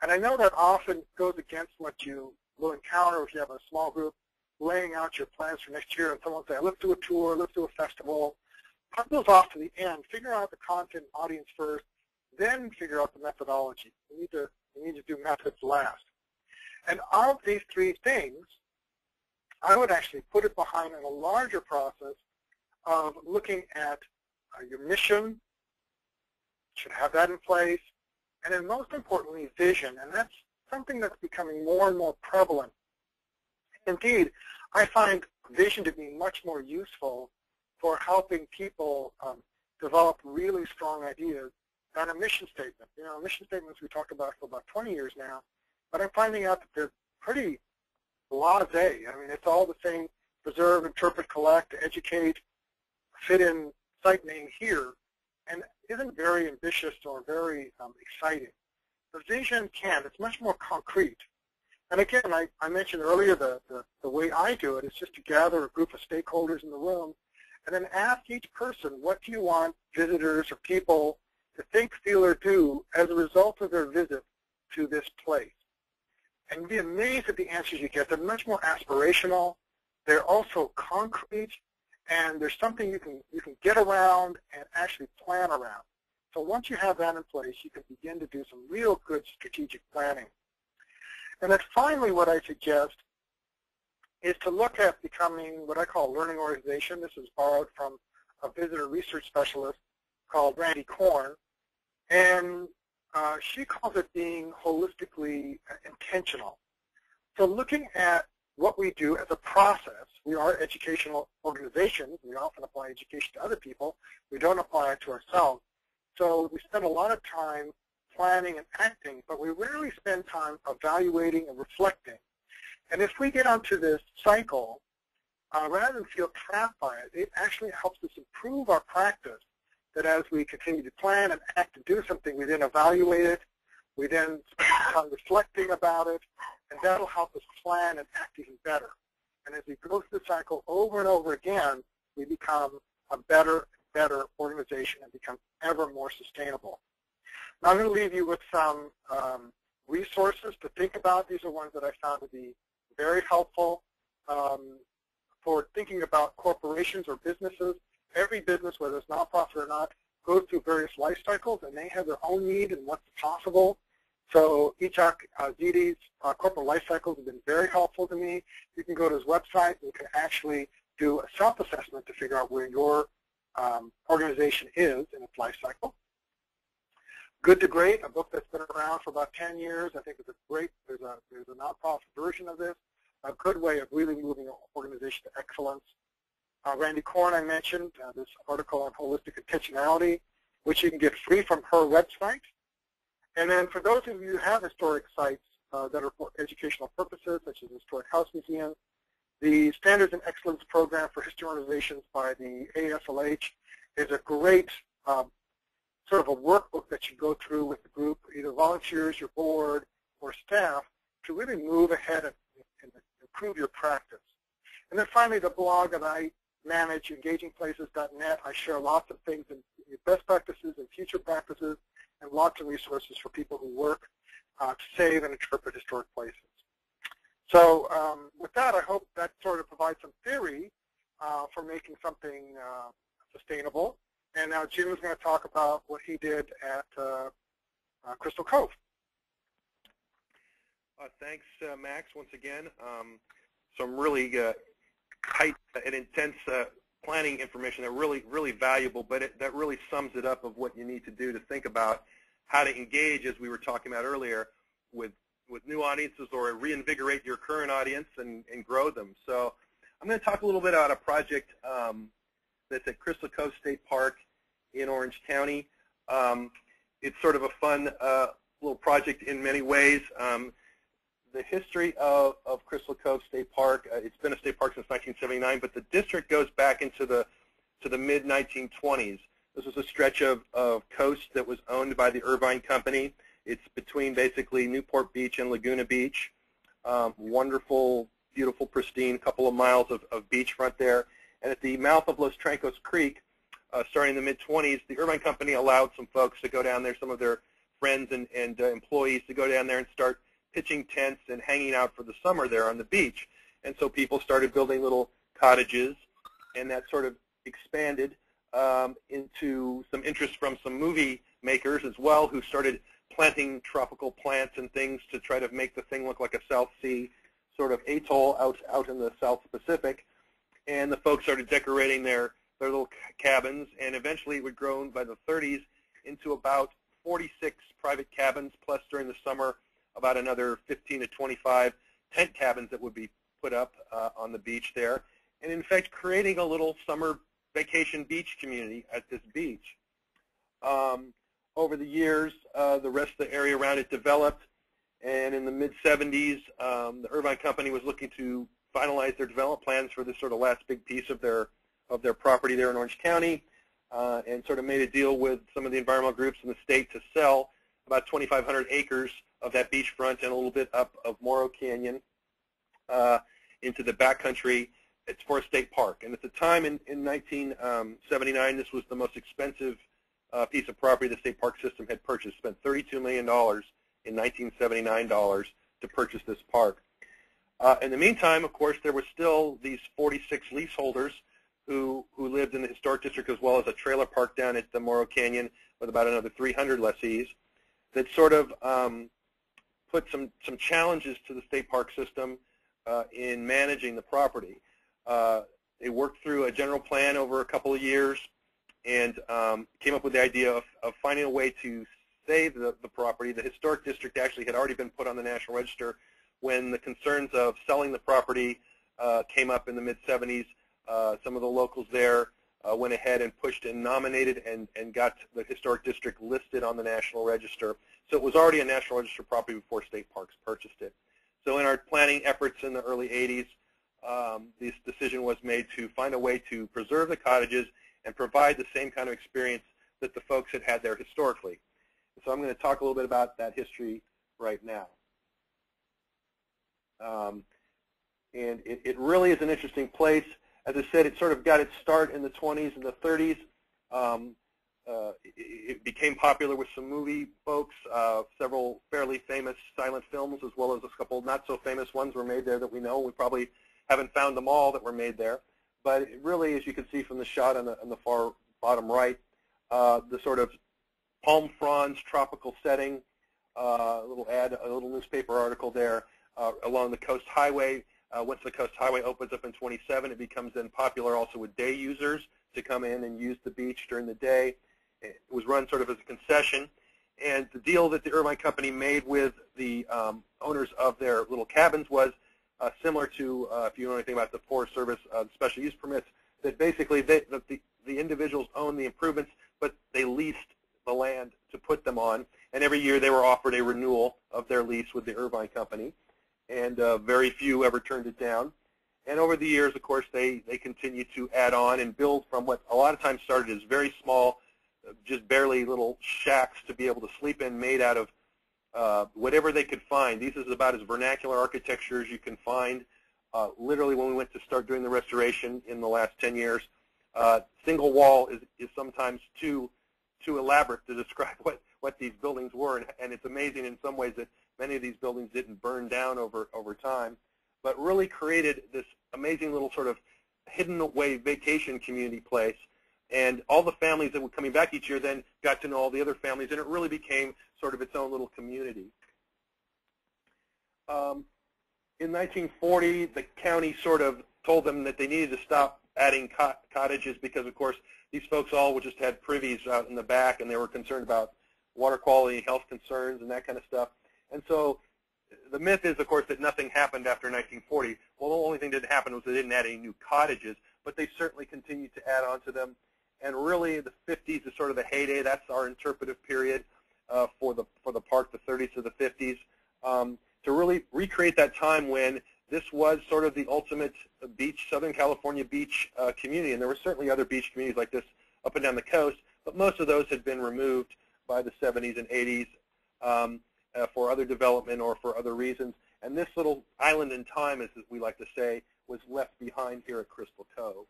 C: And I know that often goes against what you will encounter if you have a small group laying out your plans for next year, and someone say, let's do a tour, let's do a festival. Put those off to the end. Figure out the content audience first, then figure out the methodology. You need to do methods last. And of these three things, I would actually put it behind in a larger process of looking at your mission, should have that in place, and then most importantly, vision. And that's something that's becoming more and more prevalent. Indeed, I find vision to be much more useful for helping people develop really strong ideas than a mission statement. You know, mission statements we talked about for about 20 years now, but I'm finding out that they're pretty blasé. I mean, it's all the same: preserve, interpret, collect, educate, fit in, site name here, and isn't very ambitious or very exciting. The vision it's much more concrete. And again, I mentioned earlier the way I do it is just to gather a group of stakeholders in the room and then ask each person, what do you want visitors or people to think, feel, or do as a result of their visit to this place? And you'd be amazed at the answers you get. They're much more aspirational. They're also concrete, and there's something you can get around and actually plan around. So once you have that in place, you can begin to do some real good strategic planning. And then finally, what I suggest is to look at becoming what I call a learning organization. This is borrowed from a visitor research specialist called Randy Korn. And she calls it being holistically intentional. So looking at what we do as a process, we are educational organizations. We often apply education to other people. We don't apply it to ourselves. So we spend a lot of time planning and acting, but we rarely spend time evaluating and reflecting. And if we get onto this cycle, rather than feel trapped by it, it actually helps us improve our practice, that as we continue to plan and act and do something, we then evaluate it, we then spend time reflecting about it, and that'll help us plan and act even better. And as we go through the cycle over and over again, we become a better organization and become ever more sustainable. Now I'm going to leave you with some resources to think about. These are ones that I found to be very helpful for thinking about corporations or businesses. Every business, whether it's nonprofit or not, goes through various life cycles, and they have their own need and what's possible. So each ZD's corporate life cycles have been very helpful to me. You can go to his website and you can actually do a self-assessment to figure out where your organization is in its life cycle. Good to Great, a book that's been around for about 10 years. I think it's a great, there's a nonprofit version of this, a good way of really moving an organization to excellence. Randy Korn, I mentioned, this article on holistic intentionality, which you can get free from her website. And then for those of you who have historic sites that are for educational purposes, such as the Historic House Museum, the Standards and Excellence Program for History Organizations by the ASLH is a great sort of a workbook that you go through with the group, either volunteers, your board, or staff, to really move ahead and improve your practice. And then finally, the blog that I manage, engagingplaces.net. I share lots of things in best practices and future practices, and lots of resources for people who work to save and interpret historic places. So with that, I hope that sort of provides some theory for making something sustainable. And now Jim is going to talk about what he did at Crystal Cove.
D: Thanks, Max, once again. Some really tight and intense planning information that really valuable, but that really sums it up of what you need to do to think about how to engage, as we were talking about earlier, with new audiences or reinvigorate your current audience and grow them. So I'm going to talk a little bit about a project that's at Crystal Cove State Park in Orange County. It's sort of a fun little project in many ways. The history of Crystal Cove State Park, it's been a state park since 1979, but the district goes back into the mid-1920s. This was a stretch of coast that was owned by the Irvine Company. It's between basically Newport Beach and Laguna Beach. Wonderful, beautiful, pristine, couple of miles of beachfront there. And at the mouth of Los Trancos Creek, starting in the mid-20s, the Irvine Company allowed some folks to go down there, some of their friends and employees to go down there and start pitching tents and hanging out for the summer there on the beach. And so people started building little cottages, and that sort of expanded into some interest from some movie makers as well, who started planting tropical plants and things to try to make the thing look like a South Sea sort of atoll out in the South Pacific. And the folks started decorating their little cabins, and eventually it would grow by the 30s into about 46 private cabins, plus during the summer about another 15 to 25 tent cabins that would be put up on the beach there, and in fact creating a little summer vacation beach community at this beach. Over the years, the rest of the area around it developed, and in the mid-70s, the Irvine Company was looking to finalize their development plans for this sort of last big piece of their property there in Orange County, and sort of made a deal with some of the environmental groups in the state to sell about 2,500 acres of that beachfront and a little bit up of Morro Canyon into the backcountry. It's for a state park. And at the time in 1979, this was the most expensive piece of property the state park system had purchased. Spent $32 million in 1979 to purchase this park. In the meantime, of course, there were still these 46 leaseholders who lived in the historic district, as well as a trailer park down at the Morro Canyon with about another 300 lessees, that sort of put some challenges to the state park system in managing the property. They worked through a general plan over a couple of years and came up with the idea of finding a way to save the property. The historic district actually had already been put on the National Register when the concerns of selling the property came up in the mid-70s. Some of the locals there went ahead and pushed and nominated and got the historic district listed on the National Register. So it was already a National Register property before state parks purchased it. So in our planning efforts in the early 80s, this decision was made to find a way to preserve the cottages and provide the same kind of experience that the folks had had there historically. So I'm going to talk a little bit about that history right now. And it really is an interesting place. As I said, it sort of got its start in the 20s and the 30s. It became popular with some movie folks. Several fairly famous silent films, as well as a couple not so famous ones, were made there that we know. We probably haven't found them all that were made there. But it really, as you can see from the shot on the far bottom right, the sort of palm fronds tropical setting, a little newspaper article there along the Coast Highway. Once the Coast Highway opens up in 27, it becomes then popular also with day users to come in and use the beach during the day. It was run sort of as a concession. And the deal that the Irvine Company made with the owners of their little cabins was similar to, if you know anything about the Forest Service special use permits, that basically the individuals owned the improvements, but they leased the land to put them on. And every year they were offered a renewal of their lease with the Irvine Company. And very few ever turned it down. And over the years, of course, they continued to add on and build from what a lot of times started as very small, just barely little shacks to be able to sleep in, made out of whatever they could find. These is about as vernacular architecture as you can find. Literally, when we went to start doing the restoration in the last 10 years, single wall is sometimes too elaborate to describe what these buildings were. And it's amazing in some ways that many of these buildings didn't burn down over time, but really created this amazing little sort of hidden away vacation community place. And all the families that were coming back each year then got to know all the other families, and it really became sort of its own little community. In 1940, the county sort of told them that they needed to stop adding cottages because, of course, these folks all just had privies out in the back, and they were concerned about water quality, health concerns, and that kind of stuff. And so the myth is, of course, that nothing happened after 1940. Well, the only thing that happened was they didn't add any new cottages, but they certainly continued to add on to them. And really, the 50s is sort of the heyday. That's our interpretive period for the park, the 30s to the 50s, to really recreate that time when this was sort of the ultimate beach, Southern California beach community. And there were certainly other beach communities like this up and down the coast, but most of those had been removed by the 70s and 80s for other development or for other reasons. And this little island in time, as we like to say, was left behind here at Crystal Cove.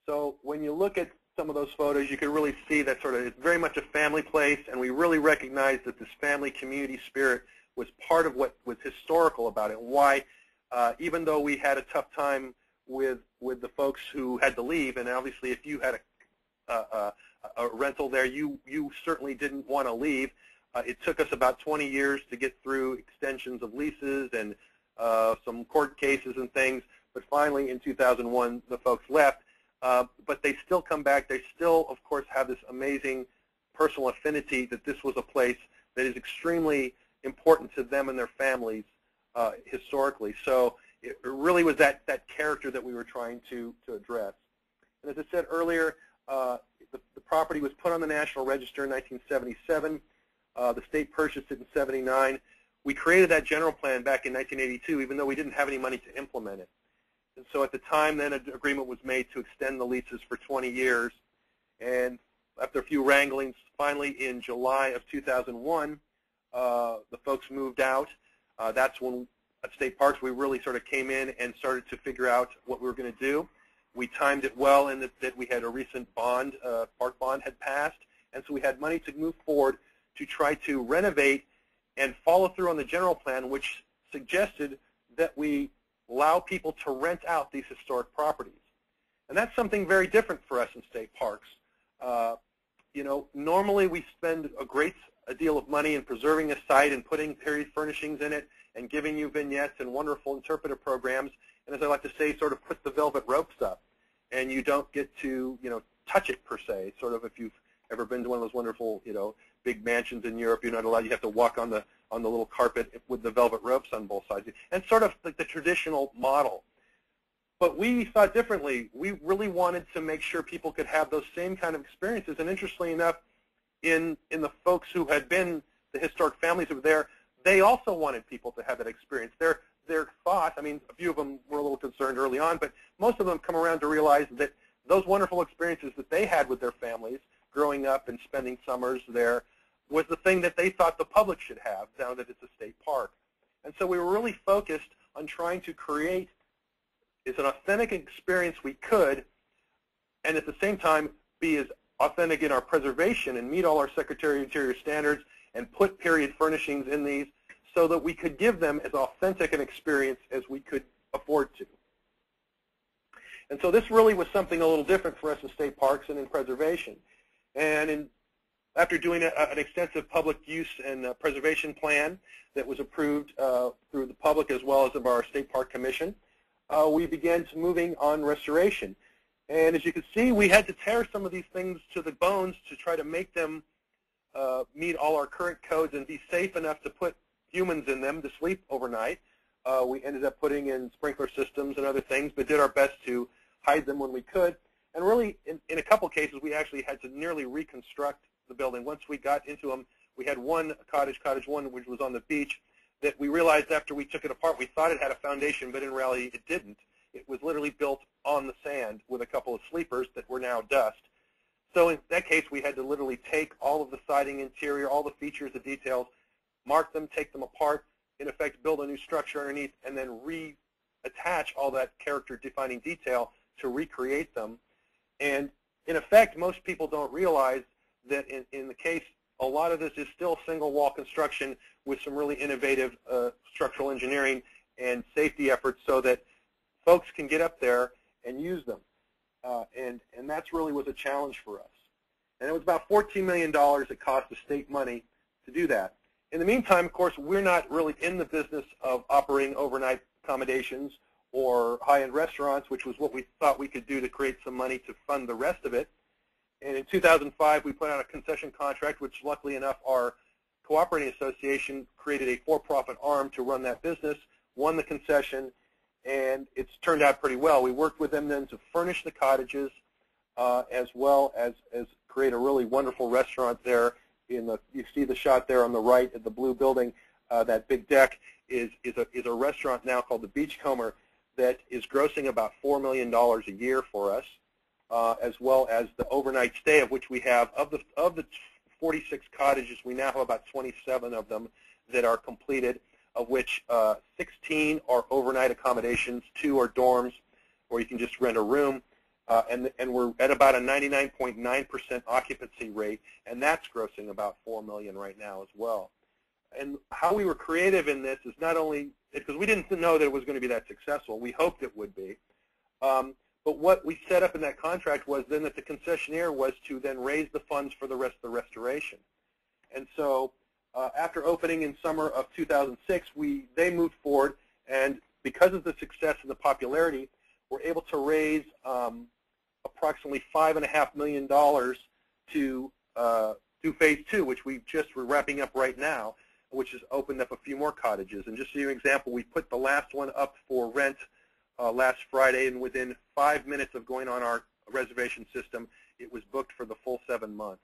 D: So when you look at some of those photos, you can really see that sort of it's very much a family place, and we really recognize that this family community spirit was part of what was historical about it. Why, even though we had a tough time with the folks who had to leave, and obviously if you had a rental there, you certainly didn't want to leave. It took us about 20 years to get through extensions of leases and some court cases and things, but finally in 2001 the folks left. But they still come back. They still, of course, have this amazing personal affinity that this was a place that is extremely important to them and their families historically. So it really was that character that we were trying to address. And as I said earlier, the property was put on the National Register in 1977. The state purchased it in 79. We created that general plan back in 1982, even though we didn't have any money to implement it. And so at the time, then, an agreement was made to extend the leases for 20 years. And after a few wranglings, finally in July of 2001, the folks moved out. That's when at State Parks we really sort of came in and started to figure out what we were going to do. We timed it well in that we had a recent bond, park bond had passed, and so we had money to move forward to try to renovate and follow through on the general plan, which suggested that we allow people to rent out these historic properties. And that's something very different for us in state parks. You know, normally we spend a great deal of money in preserving a site and putting period furnishings in it and giving you vignettes and wonderful interpretive programs. And as I like to say, sort of put the velvet ropes up. And you don't get to, you know, touch it per se. Sort of if you've ever been to one of those wonderful, you know, big mansions in Europe, you're not allowed, you have to walk on the little carpet with the velvet ropes on both sides. And sort of like the traditional model. But we thought differently. We really wanted to make sure people could have those same kind of experiences. And interestingly enough, in the folks who had been the historic families who were there, they also wanted people to have that experience. Their thought, I mean, a few of them were a little concerned early on, but most of them come around to realize that those wonderful experiences that they had with their families growing up and spending summers there was the thing that they thought the public should have now that it's a state park. And so we were really focused on trying to create as an authentic experience we could, and at the same time be as authentic in our preservation and meet all our Secretary of Interior standards and put period furnishings in these so that we could give them as authentic an experience as we could afford to. And so this really was something a little different for us in state parks and in preservation. And after doing an extensive public use and preservation plan that was approved through the public as well as of our State Park Commission, we began moving on restoration. And as you can see, we had to tear some of these things to the bones to try to make them meet all our current codes and be safe enough to put humans in them to sleep overnight. We ended up putting in sprinkler systems and other things, but did our best to hide them when we could. And really, in a couple cases, we actually had to nearly reconstruct the building. Once we got into them, we had one cottage 1, which was on the beach, that we realized after we took it apart, we thought it had a foundation, but in reality it didn't. It was literally built on the sand with a couple of sleepers that were now dust. So in that case, we had to literally take all of the siding interior, all the features, the details, mark them, take them apart, in effect build a new structure underneath, and then reattach all that character-defining detail to recreate them. And in effect, most people don't realize that in the case, a lot of this is still single-wall construction with some really innovative structural engineering and safety efforts so that folks can get up there and use them. and that's really was a challenge for us. And it was about $14 million it cost the state money to do that. In the meantime, of course, we're not really in the business of operating overnight accommodations or high-end restaurants, which was what we thought we could do to create some money to fund the rest of it. And in 2005, we put out a concession contract, which luckily enough, our cooperating association created a for-profit arm to run that business, won the concession, and it's turned out pretty well. We worked with them then to furnish the cottages as well as create a really wonderful restaurant there. You see the shot there on the right at the blue building. That big deck is a restaurant now called the Beachcomber that is grossing about $4 million a year for us, as well as the overnight stay, of which we have, of the 46 cottages, we now have about 27 of them that are completed, of which 16 are overnight accommodations, 2 are dorms, or you can just rent a room, and we're at about a 99.9% occupancy rate, and that's grossing about $4 million right now as well. And how we were creative in this is not only because we didn't know that it was going to be that successful. We hoped it would be. But what we set up in that contract was then that the concessionaire was to then raise the funds for the rest of the restoration. And so after opening in summer of 2006, they moved forward, and because of the success and the popularity, we're able to raise approximately $5.5 million to do phase 2, which we're wrapping up right now, which has opened up a few more cottages. And just to give you an example, we put the last one up for rent last Friday, and within 5 minutes of going on our reservation system, it was booked for the full 7 months.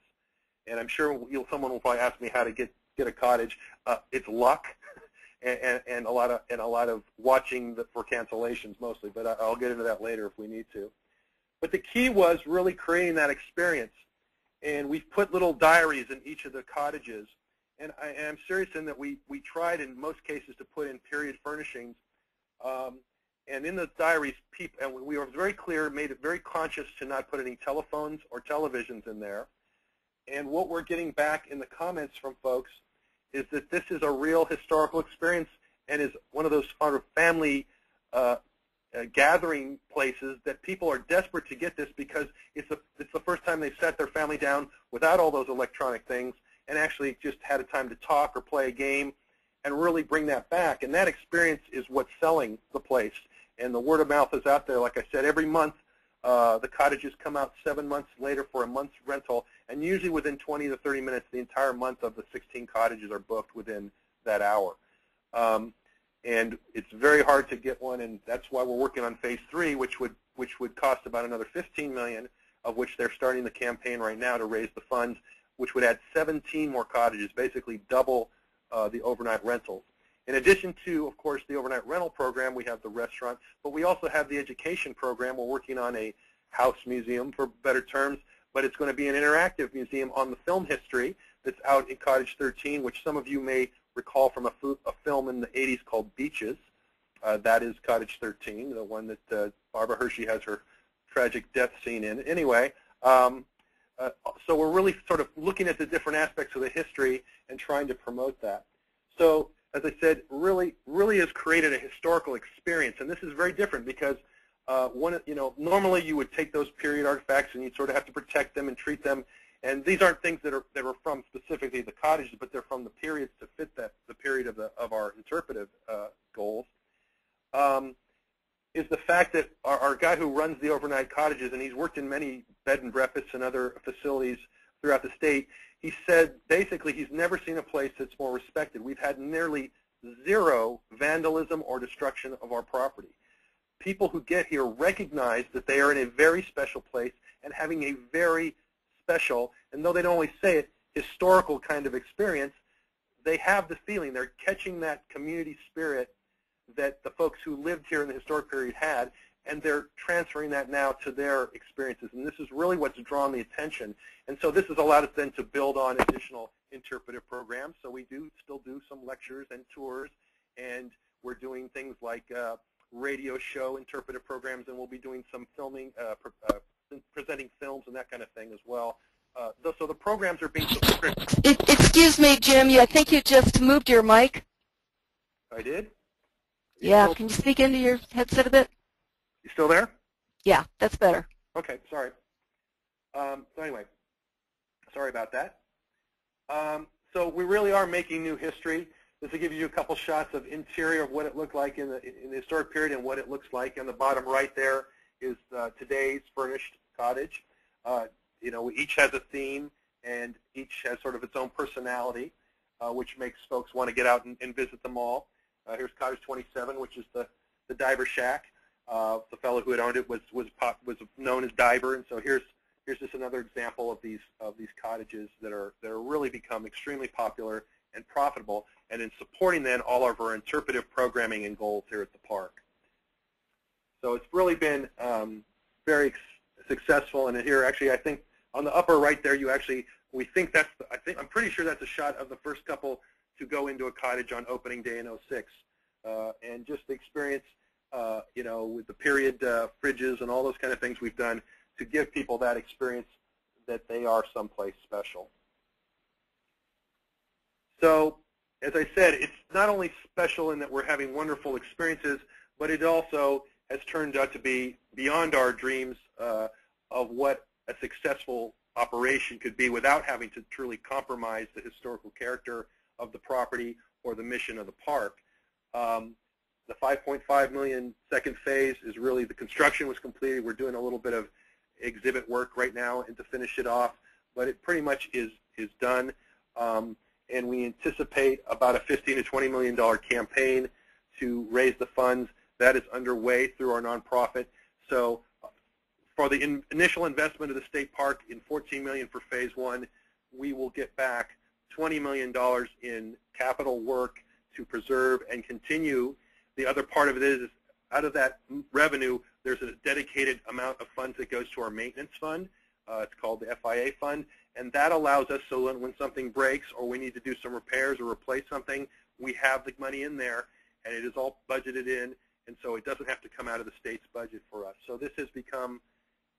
D: And I'm sure someone will probably ask me how to get a cottage. It's luck and a lot of watching for cancellations mostly, but I'll get into that later if we need to. But the key was really creating that experience, and we've put little diaries in each of the cottages. And I'm serious in that we tried in most cases to put in period furnishings. And in the diaries, and we were very clear, made it very conscious to not put any telephones or televisions in there. And what we're getting back in the comments from folks is that this is a real historical experience and is one of those sort of family gathering places that people are desperate to get this because it's the first time they've sat their family down without all those electronic things and actually just had a time to talk or play a game and really bring that back. And that experience is what's selling the place. And the word of mouth is out there. Like I said, every month the cottages come out 7 months later for a month's rental, and usually within 20 to 30 minutes, the entire month of the 16 cottages are booked within that hour. And it's very hard to get one, and that's why we're working on phase 3, which would cost about another $15 million, of which they're starting the campaign right now to raise the funds, which would add 17 more cottages, basically double the overnight rentals. In addition to, of course, the overnight rental program, we have the restaurant, but we also have the education program. We're working on a house museum, for better terms, but it's going to be an interactive museum on the film history that's out in Cottage 13, which some of you may recall from a film in the 80s called Beaches. That is Cottage 13, the one that Barbara Hershey has her tragic death scene in. Anyway, so we're really sort of looking at the different aspects of the history and trying to promote that. So, as I said, really has created a historical experience, and this is very different because normally you would take those period artifacts and you'd sort of have to protect them and treat them, and these aren't things that are from specifically the cottages, but they're from the periods to fit the period of our interpretive goals. Is the fact that our guy who runs the overnight cottages, and he's worked in many bed and breakfasts and other facilities throughout the state, he said basically he's never seen a place that's more respected. We've had nearly zero vandalism or destruction of our property. People who get here recognize that they are in a very special place and having a very special, and though they don't always say it, historical kind of experience. They have the feeling, they're catching that community spirit that the folks who lived here in the historic period had, and they're transferring that now to their experiences. And this is really what's drawn the attention. And so this has allowed us then to build on additional interpretive programs. So we still do some lectures and tours, and we're doing things like radio show interpretive programs, and we'll be doing some filming, presenting films and that kind of thing as well. So the programs are being supported.
B: Excuse me, Jim, I think you just moved your mic.
D: I did?
B: Yeah, can you speak into your headset a bit?
D: You still there?
B: Yeah, that's better.
D: Okay, sorry. So anyway, sorry about that. So we really are making new history. This will give you a couple shots of interior of what it looked like in the historic period and what it looks like. On the bottom right there is today's furnished cottage. You know, each has a theme and each has sort of its own personality, which makes folks want to get out and visit them all. Here's Cottage 27, which is the diver shack. The fellow who had owned it was known as Diver, and so here's just another example of these cottages that are really become extremely popular and profitable, and in supporting then all of our interpretive programming and goals here at the park. So it's really been very successful, and here actually I think on the upper right there we think that's I'm pretty sure that's a shot of the first couple to go into a cottage on opening day in '06, and just the experience, you know, with the period fridges and all those kind of things we've done to give people that experience that they are someplace special. So, as I said, it's not only special in that we're having wonderful experiences, but it also has turned out to be beyond our dreams of what a successful operation could be without having to truly compromise the historical character of the property or the mission of the park. The 5.5 million second phase is really, the construction was completed. We're doing a little bit of exhibit work right now and to finish it off, but it pretty much is done. And we anticipate about a $15 to $20 million campaign to raise the funds. That is underway through our nonprofit. So for the initial investment of the state park in $14 million for phase one, we will get back $20 million in capital work to preserve and continue. The other part of it is, out of that revenue, there's a dedicated amount of funds that goes to our maintenance fund. It's called the FIA fund, and that allows us, so when something breaks or we need to do some repairs or replace something, we have the money in there, and it is all budgeted in, and so it doesn't have to come out of the state's budget for us. So this has become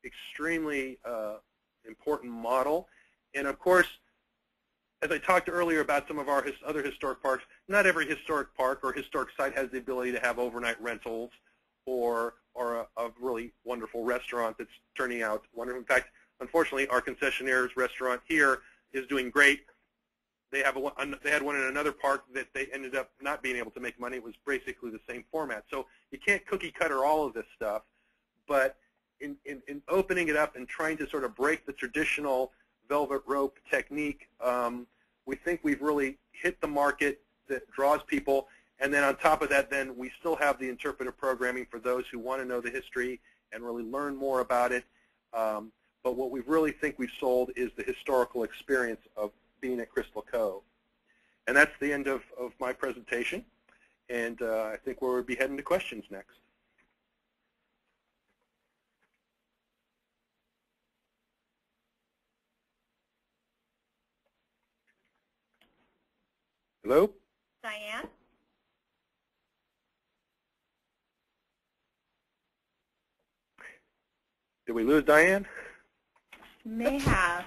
D: extremely important model. And of course, as I talked earlier about some of our other historic parks, not every historic park or historic site has the ability to have overnight rentals or a really wonderful restaurant that's turning out wonderful. In fact, unfortunately, our concessionaire's restaurant here is doing great. They had one in another park that they ended up not being able to make money. It was basically the same format. So you can't cookie cutter all of this stuff, but in opening it up and trying to sort of break the traditional velvet rope technique, we think we've really hit the market that draws people. And then on top of that, then we still have the interpretive programming for those who want to know the history and really learn more about it. But what we really think we've sold is the historical experience of being at Crystal Cove. And that's the end of my presentation. And I think we'll be heading to questions next. Hello?
A: Diane?
D: Did we lose Diane?
A: May have.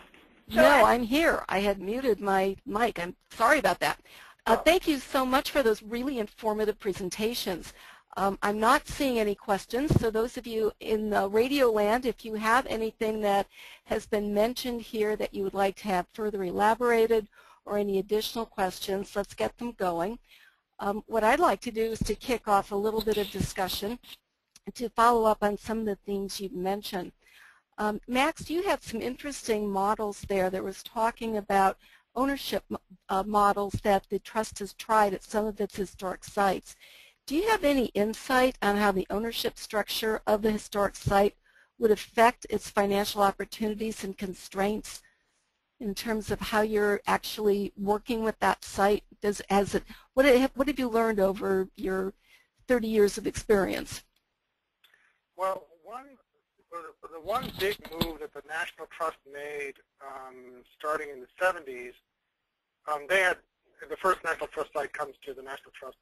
B: No, I'm here. I had muted my mic. I'm sorry about that. Thank you so much for those really informative presentations. I'm not seeing any questions, so those of you in Radio Land, if you have anything that has been mentioned here that you would like to have further elaborated or any additional questions, let's get them going. What I'd like to do is to kick off a little bit of discussion to follow up on some of the themes you've mentioned. Max, you had some interesting models there that was talking about ownership models that the trust has tried at some of its historic sites. Do you have any insight on how the ownership structure of the historic site would affect its financial opportunities and constraints in terms of how you're actually working with that site? What have you learned over your 30 years of experience?
C: Well, the one big move that the National Trust made starting in the 70s, they had, the first National Trust site comes to the National Trust,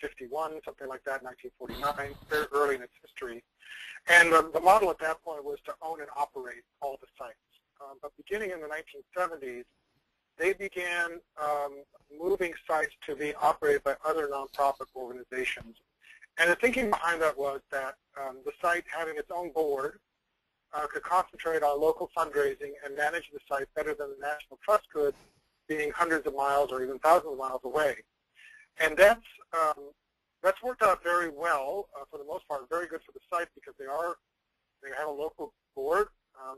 C: 51, something like that, 1949, very early in its history. And the model at that point was to own and operate all the sites. But beginning in the 1970s, they began moving sites to be operated by other nonprofit organizations. And the thinking behind that was that the site having its own board could concentrate on local fundraising and manage the site better than the National Trust could, being hundreds of miles or even thousands of miles away. And that's worked out very well for the most part, very good for the site because they have a local board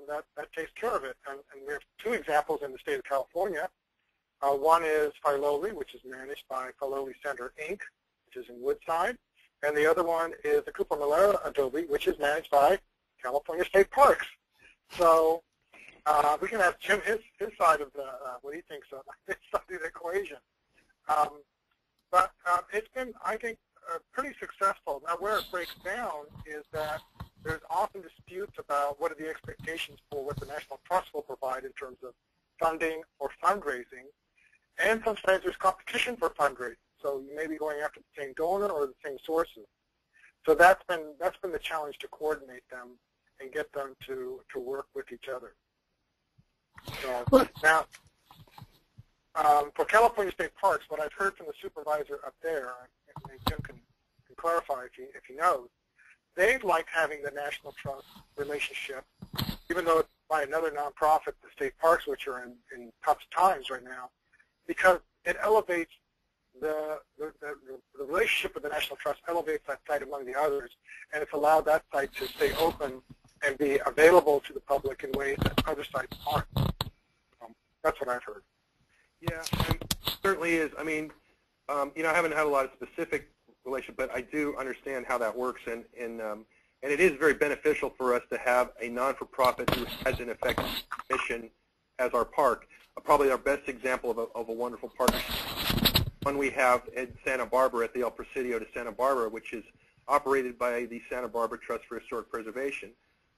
C: that takes care of it. And we have two examples in the state of California. One is Filoli, which is managed by Filoli Center, Inc., which is in Woodside. And the other one is the Cooper Malera Adobe, which is managed by California State Parks. So we can ask Jim his side of what he thinks of this side of the equation. But it's been, I think, pretty successful. Now, where it breaks down is that there's often disputes about what are the expectations for what the National Trust will provide in terms of funding or fundraising. And sometimes there's competition for fundraising. So you may be going after the same donor or the same sources. So that's been the challenge, to coordinate them and get them to work with each other. So now, for California State Parks, what I've heard from the supervisor up there, and Jim can clarify if he knows, they've liked having the National Trust relationship, even though it's by another nonprofit, the state parks, which are in tough times right now, because it elevates the relationship with the National Trust, elevates that site among the others, and it's allowed that site to stay open and be available to the public in ways that other sites aren't. That's what I've heard.
D: Yeah, and certainly is. I mean, I haven't had a lot of specific relation, but I do understand how that works, and it is very beneficial for us to have a non-for-profit who has, in effect, mission as our park. Probably our best example of a wonderful partnership, one we have in Santa Barbara at the El Presidio de Santa Barbara, which is operated by the Santa Barbara Trust for Historic Preservation.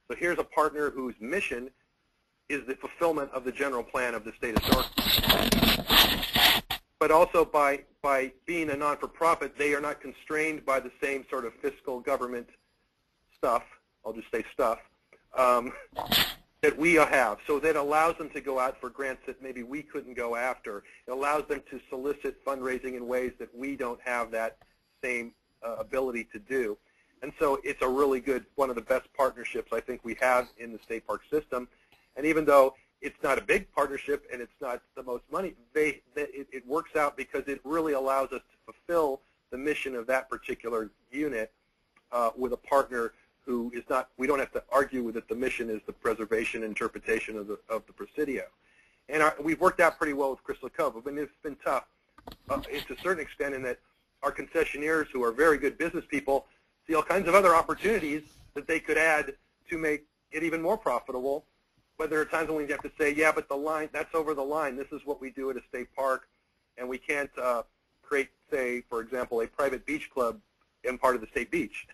D: So here's a partner whose mission is the fulfillment of the general plan of the state historic. But also by being a non-for-profit, they are not constrained by the same sort of fiscal government stuff, I'll just say stuff, that we have. So that allows them to go out for grants that maybe we couldn't go after. It allows them to solicit fundraising in ways that we don't have that same ability to do. And so it's a really good, one of the best partnerships I think we have in the state park system. And even though it's not a big partnership and it's not the most money, it works out because it really allows us to fulfill the mission of that particular unit with a partner who is not, we don't have to argue that the mission is the preservation and interpretation of the Presidio. And we've worked out pretty well with Crystal Cove. I mean, it's been tough to a certain extent in that our concessionaires, who are very good business people, see all kinds of other opportunities that they could add to make it even more profitable. But there are times when we have to say, yeah, but the line, that's over the line. This is what we do at a state park, and we can't create, say, for example, a private beach club in part of the state beach.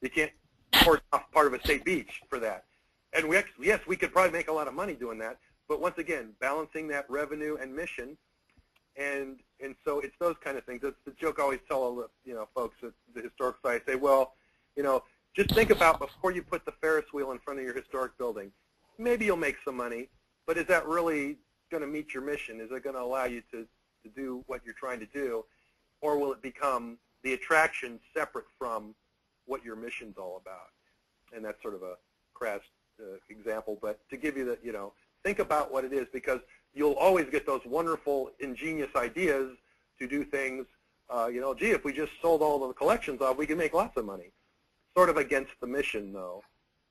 D: You can't force off part of a state beach for that. And yes, we could probably make a lot of money doing that, but once again, balancing that revenue and mission, and so it's those kind of things. That's the joke I always tell all the folks at the historic site. I say, well, just think about before you put the Ferris wheel in front of your historic building. Maybe you'll make some money, but is that really going to meet your mission? Is it going to allow you to do what you're trying to do, or will it become the attraction separate from what your mission's all about? And that's sort of a crass example, but to give you the, think about what it is, because you'll always get those wonderful, ingenious ideas to do things, gee, if we just sold all of the collections off, we can make lots of money. Sort of against the mission, though.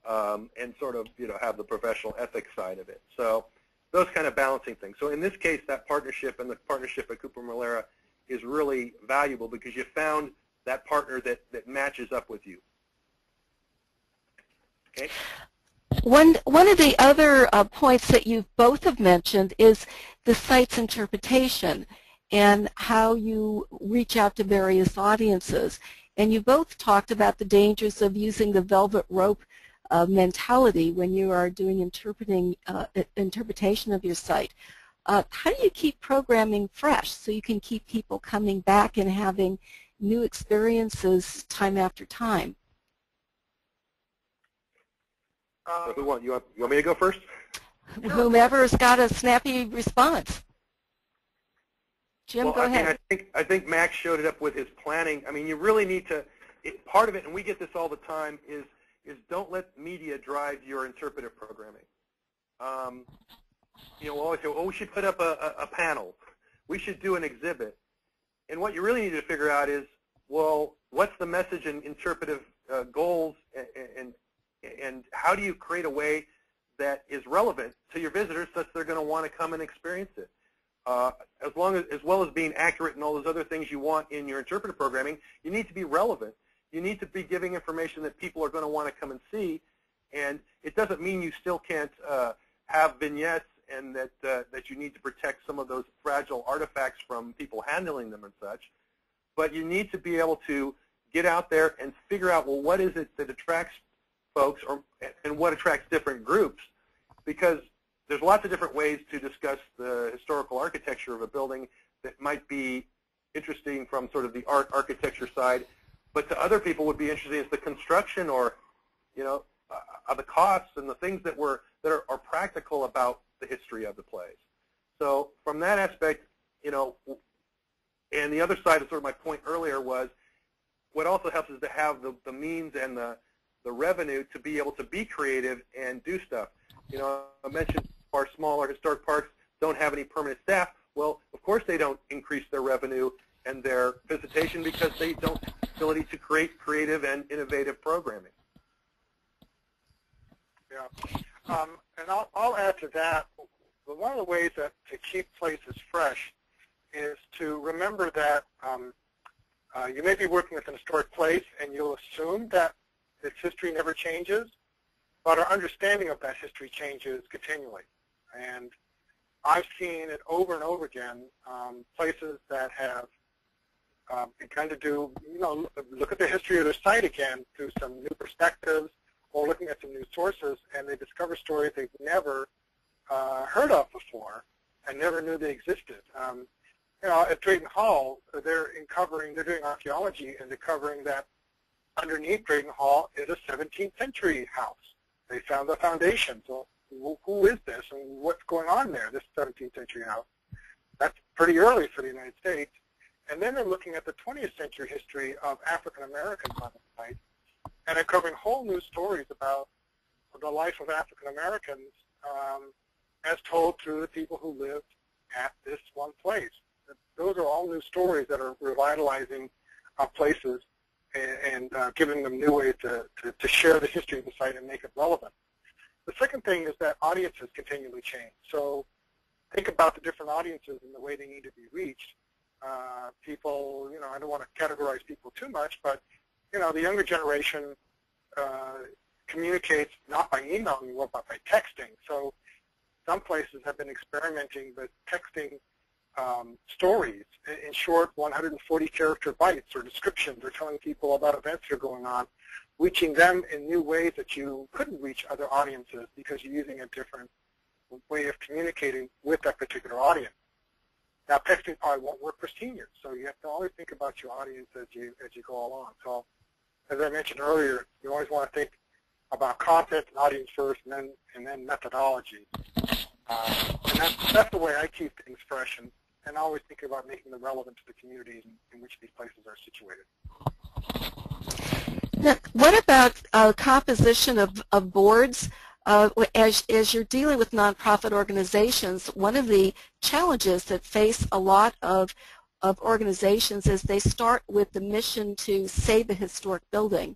D: And sort of, have the professional ethics side of it. So those kind of balancing things. So in this case, that partnership and the partnership at Cooper Malera is really valuable because you found that partner that matches up with you. Okay?
B: One of the other points that you both have mentioned is the site's interpretation and how you reach out to various audiences. And you both talked about the dangers of using the velvet rope mentality when you are doing interpretation of your site. How do you keep programming fresh so you can keep people coming back and having new experiences time after time?
D: You want me to go first?
B: Whomever's got a snappy response. Jim,
D: well,
B: go ahead.
D: I think Max showed it up with his planning. I mean, you really need to, part of it, and we get this all the time, is is don't let media drive your interpretive programming. You know, we'll always say, oh, we should put up a panel. We should do an exhibit. And what you really need to figure out is, well, what's the message and interpretive goals, and how do you create a way that is relevant to your visitors such they're going to want to come and experience it? As well as being accurate and all those other things you want in your interpretive programming, you need to be relevant. You need to be giving information that people are going to want to come and see, and it doesn't mean you still can't have vignettes and that you need to protect some of those fragile artifacts from people handling them and such. But you need to be able to get out there and figure out, well, what is it that attracts folks, and what attracts different groups, because there's lots of different ways to discuss the historical architecture of a building that might be interesting from sort of the architecture side, but to other people would be interesting as the construction, or, you know, the costs and the things that are practical about the history of the place. So from that aspect, you know, and the other side of sort of my point earlier was, what also helps is to have the means and the revenue to be able to be creative and do stuff. You know, I mentioned our smaller historic parks don't have any permanent staff. Well, of course they don't increase their revenue and their visitation because they don't have the ability to create creative and innovative programming.
C: Yeah, and I'll add to that. One of the ways that to keep places fresh is to remember that you may be working with an historic place and you'll assume that its history never changes, but our understanding of that history changes continually. And I've seen it over and over again, places that have begun to do, you know, look at the history of their site again through some new perspectives or looking at some new sources, and they discover stories they've never heard of before and never knew they existed. You know, at Drayton Hall, they're doing archaeology and discovering that underneath Drayton Hall is a 17th century house. They found the foundation. So who is this and what's going on there, this 17th century house? That's pretty early for the United States. And then they're looking at the 20th century history of African Americans on the site, and uncovering whole new stories about the life of African Americans as told through the people who lived at this one place. Those are all new stories that are revitalizing places and giving them new ways to share the history of the site and make it relevant. The second thing is that audiences continually change. So think about the different audiences and the way they need to be reached. People, you know, I don't want to categorize people too much, but, you know, the younger generation communicates not by email anymore, but by texting. So some places have been experimenting with texting stories in short 140-character bites or descriptions, or telling people about events that are going on, reaching them in new ways that you couldn't reach other audiences because you're using a different way of communicating with that particular audience. Now, texting probably won't work for seniors, so you have to always think about your audience as you go along. So, as I mentioned earlier, you always want to think about content and audience first, and then methodology. And that's the way I keep things fresh, and always think about making them relevant to the communities in which these places are situated.
B: Now, what about composition of boards? As you're dealing with nonprofit organizations, one of the challenges that face a lot of organizations is they start with the mission to save a historic building.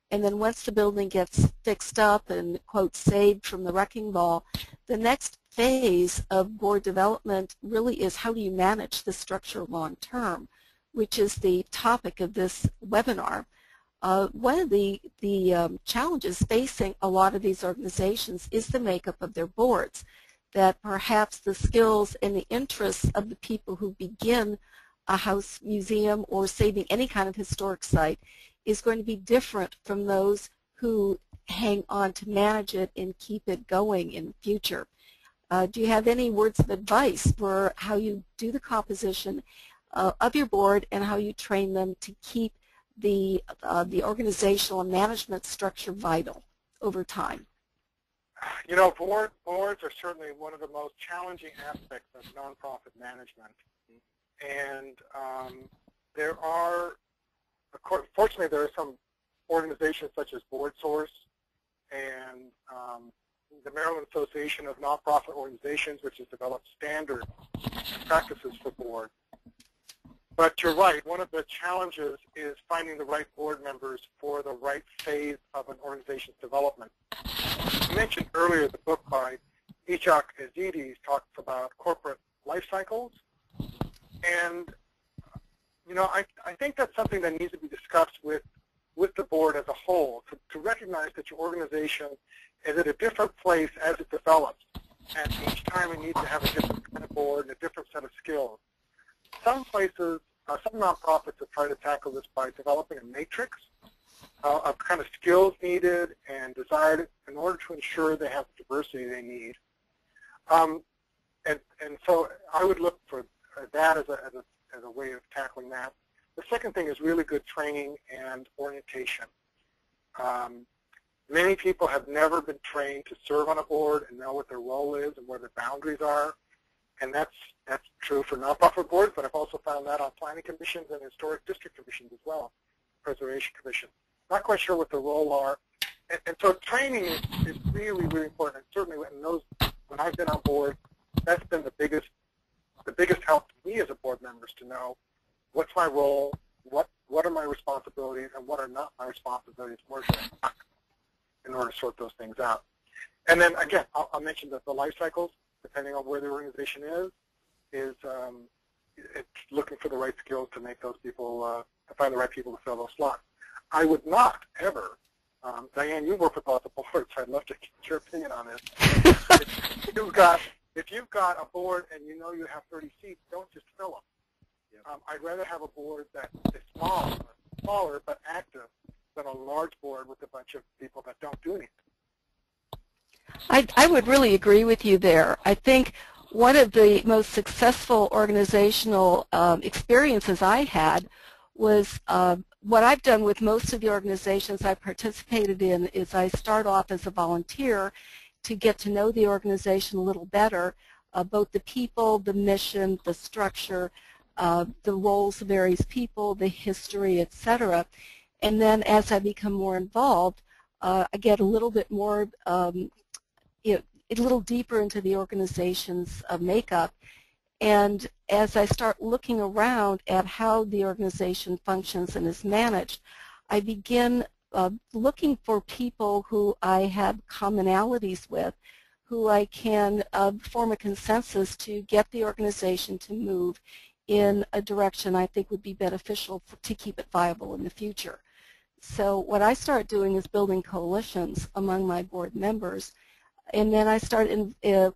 B: And then once the building gets fixed up and, quote, saved from the wrecking ball, the next phase of board development really is how do you manage the structure long term, which is the topic of this webinar. One of the challenges facing a lot of these organizations is the makeup of their boards, that perhaps the skills and the interests of the people who begin a house museum or saving any kind of historic site is going to be different from those who hang on to manage it and keep it going in the future. Do you have any words of advice for how you do the composition of your board and how you train them to keep the organizational and management structure vital over time?
C: You know, boards are certainly one of the most challenging aspects of nonprofit management. And fortunately, there are some organizations such as BoardSource and the Maryland Association of Nonprofit Organizations, which has developed standards and practices for board. But you're right, one of the challenges is finding the right board members for the right phase of an organization's development. I mentioned earlier the book by Ishak Azides talks about corporate life cycles. And, you know, I think that's something that needs to be discussed with the board as a whole, to recognize that your organization is at a different place as it develops. And each time it needs to have a different kind of board and a different set of skills. Some places, some nonprofits have tried to tackle this by developing a matrix of kind of skills needed and desired in order to ensure they have the diversity they need. And so I would look for that as a way of tackling that. The second thing is really good training and orientation. Many people have never been trained to serve on a board and know what their role is and where their boundaries are. And that's true for nonprofit boards, but I've also found that on planning commissions and historic district commissions as well, preservation commissions. Not quite sure what the role are. And so training is really, really important. And certainly when I've been on board, that's been the biggest help to me as a board member is to know what's my role, what are my responsibilities, and what are not my responsibilities, where should I not, in order to sort those things out. And then again, I'll mention that the life cycles, depending on where the organization is it's looking for the right skills to make those people, to find the right people to fill those slots. I would not ever, Diane, you work with lots of boards, so I'd love to get your opinion on this. If you've got a board and you know you have 30 seats, don't just fill them. Yep. I'd rather have a board that is smaller but active than a large board with a bunch of people that don't do anything.
B: I would really agree with you there. I think one of the most successful organizational experiences I had was what I've done with most of the organizations I participated in is I start off as a volunteer to get to know the organization a little better, both the people, the mission, the structure, the roles of various people, the history, etc. And then as I become more involved, I get a little bit more, a little deeper into the organization's makeup. And as I start looking around at how the organization functions and is managed, I begin looking for people who I have commonalities with, who I can form a consensus to get the organization to move in a direction I think would be beneficial to keep it viable in the future. So what I start doing is building coalitions among my board members, and then I start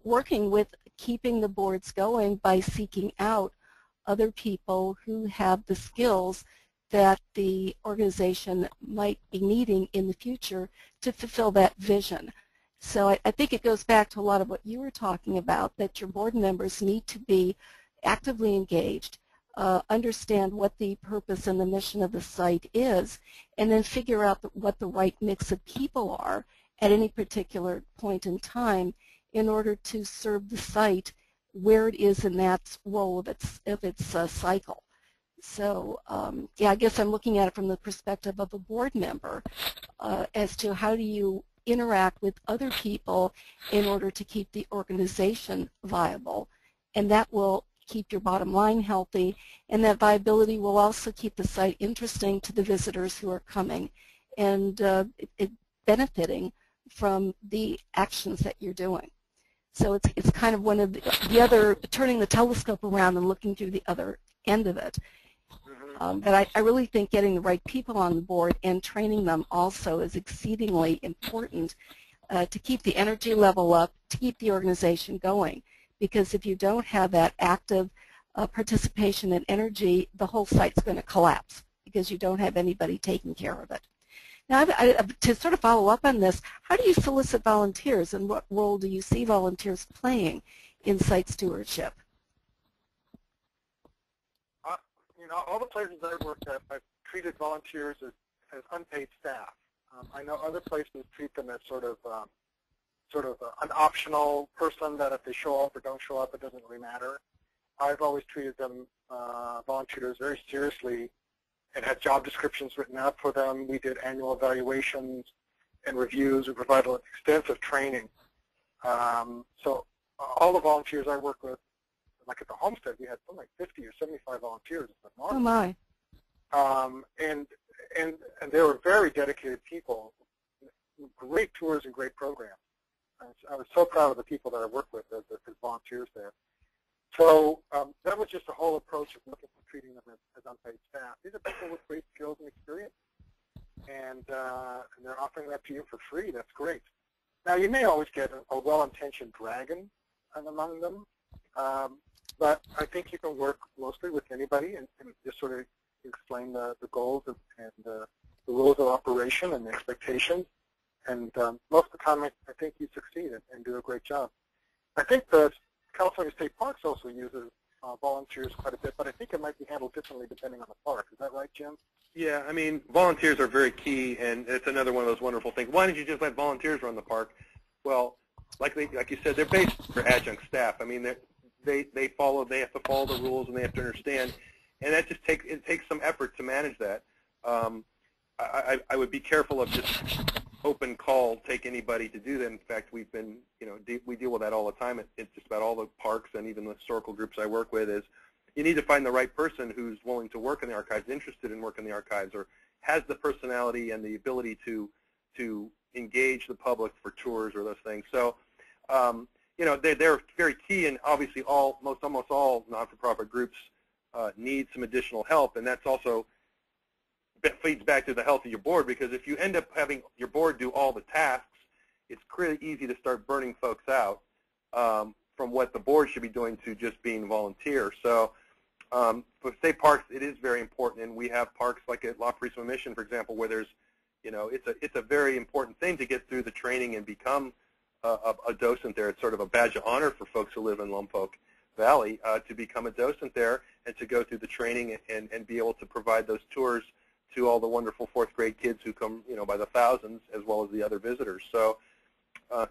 B: working with keeping the boards going by seeking out other people who have the skills that the organization might be needing in the future to fulfill that vision. So I think it goes back to a lot of what you were talking about, that your board members need to be actively engaged, understand what the purpose and the mission of the site is, and then figure out what the right mix of people are at any particular point in time in order to serve the site where it is in that role of its cycle. So yeah, I guess I'm looking at it from the perspective of a board member as to how do you interact with other people in order to keep the organization viable, and that will keep your bottom line healthy, and that viability will also keep the site interesting to the visitors who are coming and benefiting from the actions that you're doing. So it's kind of one of the other, turning the telescope around and looking through the other end of it. But I really think getting the right people on the board and training them also is exceedingly important to keep the energy level up, to keep the organization going. Because if you don't have that active participation and energy, the whole site's going to collapse because you don't have anybody taking care of it. Now, to sort of follow up on this, how do you solicit volunteers, and what role do you see volunteers playing in site stewardship?
C: You know, all the places I've worked at, I've treated volunteers as unpaid staff. I know other places treat them as sort of an optional person that if they show up or don't show up, it doesn't really matter. I've always treated them, volunteers, very seriously and had job descriptions written out for them. We did annual evaluations, and reviews. We provide extensive training. So all the volunteers I work with, like at the homestead, we had something like 50 or 75 volunteers.
B: Oh my!
C: And they were very dedicated people. Great tours and great programs. I was so proud of the people that I worked with as volunteers there. So that was just a whole approach of looking at treating them as unpaid staff. These are people with great skills and experience, and they're offering that to you for free. That's great. Now, you may always get a well-intentioned dragon among them, but I think you can work mostly with anybody and just sort of explain the goals and the rules of operation and the expectations. And most of the time, I think you succeed and do a great job. I think the California State Parks also uses volunteers quite a bit, but I think it might be handled differently depending on the park. Is that right, Jim?
D: Yeah, I mean, volunteers are very key, and it's another one of those wonderful things. Why don't you just let volunteers run the park? Well, like you said, they're basically adjunct staff. I mean, they have to follow the rules, and they have to understand, and that just takes some effort to manage that. I would be careful of just open call, take anybody to do that. In fact, we've been, we deal with that all the time. It's just about all the parks and even the historical groups I work with is you need to find the right person who's willing to work in the archives, interested in working in the archives, or has the personality and the ability to engage the public for tours or those things. So, they're very key, and obviously almost all non-for-profit groups need some additional help, and that's also feeds back to the health of your board, because if you end up having your board do all the tasks, it's really easy to start burning folks out from what the board should be doing to just being volunteer. So for state parks, it is very important, and we have parks like at La Purísima Mission, for example, where there's, it's a very important thing to get through the training and become a docent there. It's sort of a badge of honor for folks who live in Lompoc Valley to become a docent there and to go through the training and be able to provide those tours to all the wonderful fourth grade kids who come, by the thousands, as well as the other visitors. So,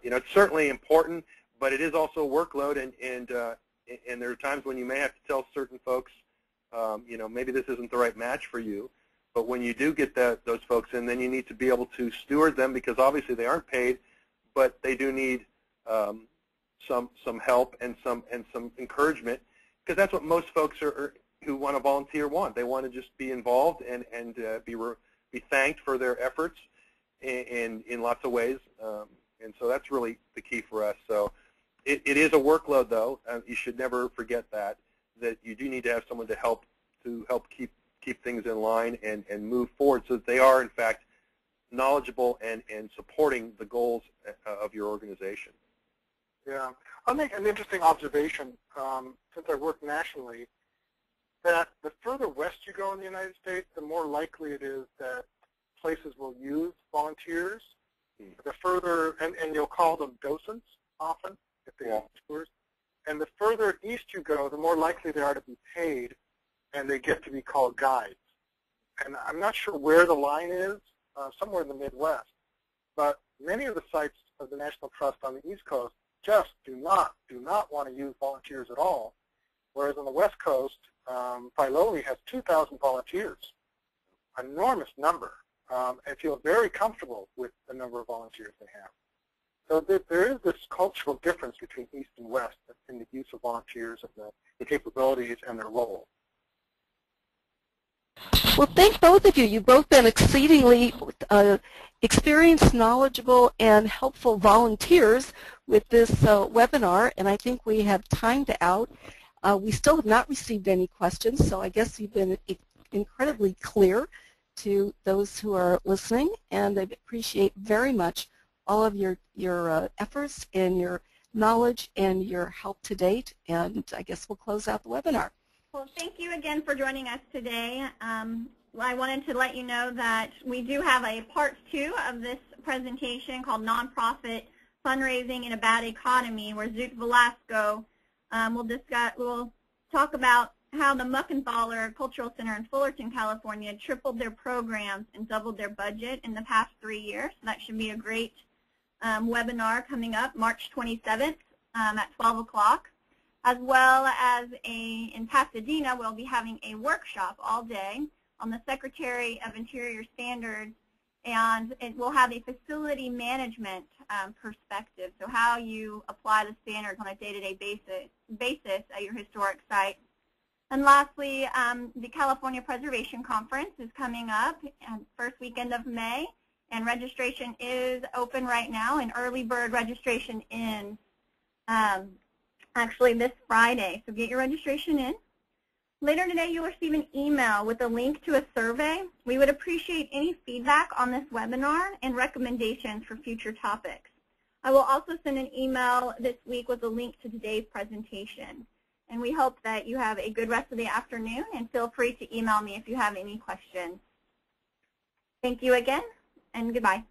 D: it's certainly important, but it is also a workload, and there are times when you may have to tell certain folks, maybe this isn't the right match for you. But when you do get those folks in, then you need to be able to steward them, because obviously they aren't paid, but they do need some help and some encouragement, because that's what most folks who want to volunteer want. They want to just be involved and be thanked for their efforts in lots of ways. And so that's really the key for us. So it is a workload, though. You should never forget that you do need to have someone to help keep things in line and move forward so that they are, in fact, knowledgeable and supporting the goals of your organization.
C: Yeah. I'll make an interesting observation since I work nationally, that the further west you go in the United States, the more likely it is that places will use volunteers. The further, and you'll call them docents often if they have tours. And the further east you go, the more likely they are to be paid, and they get to be called guides. And I'm not sure where the line is, somewhere in the Midwest, but many of the sites of the National Trust on the East Coast just do not want to use volunteers at all. Whereas on the West Coast, Filoli has 2,000 volunteers, an enormous number, and feel very comfortable with the number of volunteers they have. So there is this cultural difference between East and West in the use of volunteers and the capabilities and their role.
B: Well, thank both of you. You've both been exceedingly experienced, knowledgeable, and helpful volunteers with this webinar, and I think we have timed out. We still have not received any questions, so I guess you've been incredibly clear to those who are listening, and I appreciate very much all of your efforts and your knowledge and your help to date, and I guess we'll close out the webinar.
A: Well, thank you again for joining us today. I wanted to let you know that we do have a part 2 of this presentation called Nonprofit Fundraising in a Bad Economy, where Zoot Velasco will talk about how the Muckenthaler Cultural Center in Fullerton, California tripled their programs and doubled their budget in the past 3 years. So that should be a great webinar coming up March 27th at 12 o'clock. As well as in Pasadena, we'll be having a workshop all day on the Secretary of Interior Standards and it will have a facility management perspective, so how you apply the standards on a day-to-day basis at your historic site. And lastly, the California Preservation Conference is coming up first weekend of May, and registration is open right now, and early bird registration ends actually this Friday, so get your registration in. Later today, you'll receive an email with a link to a survey. We would appreciate any feedback on this webinar and recommendations for future topics. I will also send an email this week with a link to today's presentation. And we hope that you have a good rest of the afternoon, and feel free to email me if you have any questions. Thank you again, and goodbye.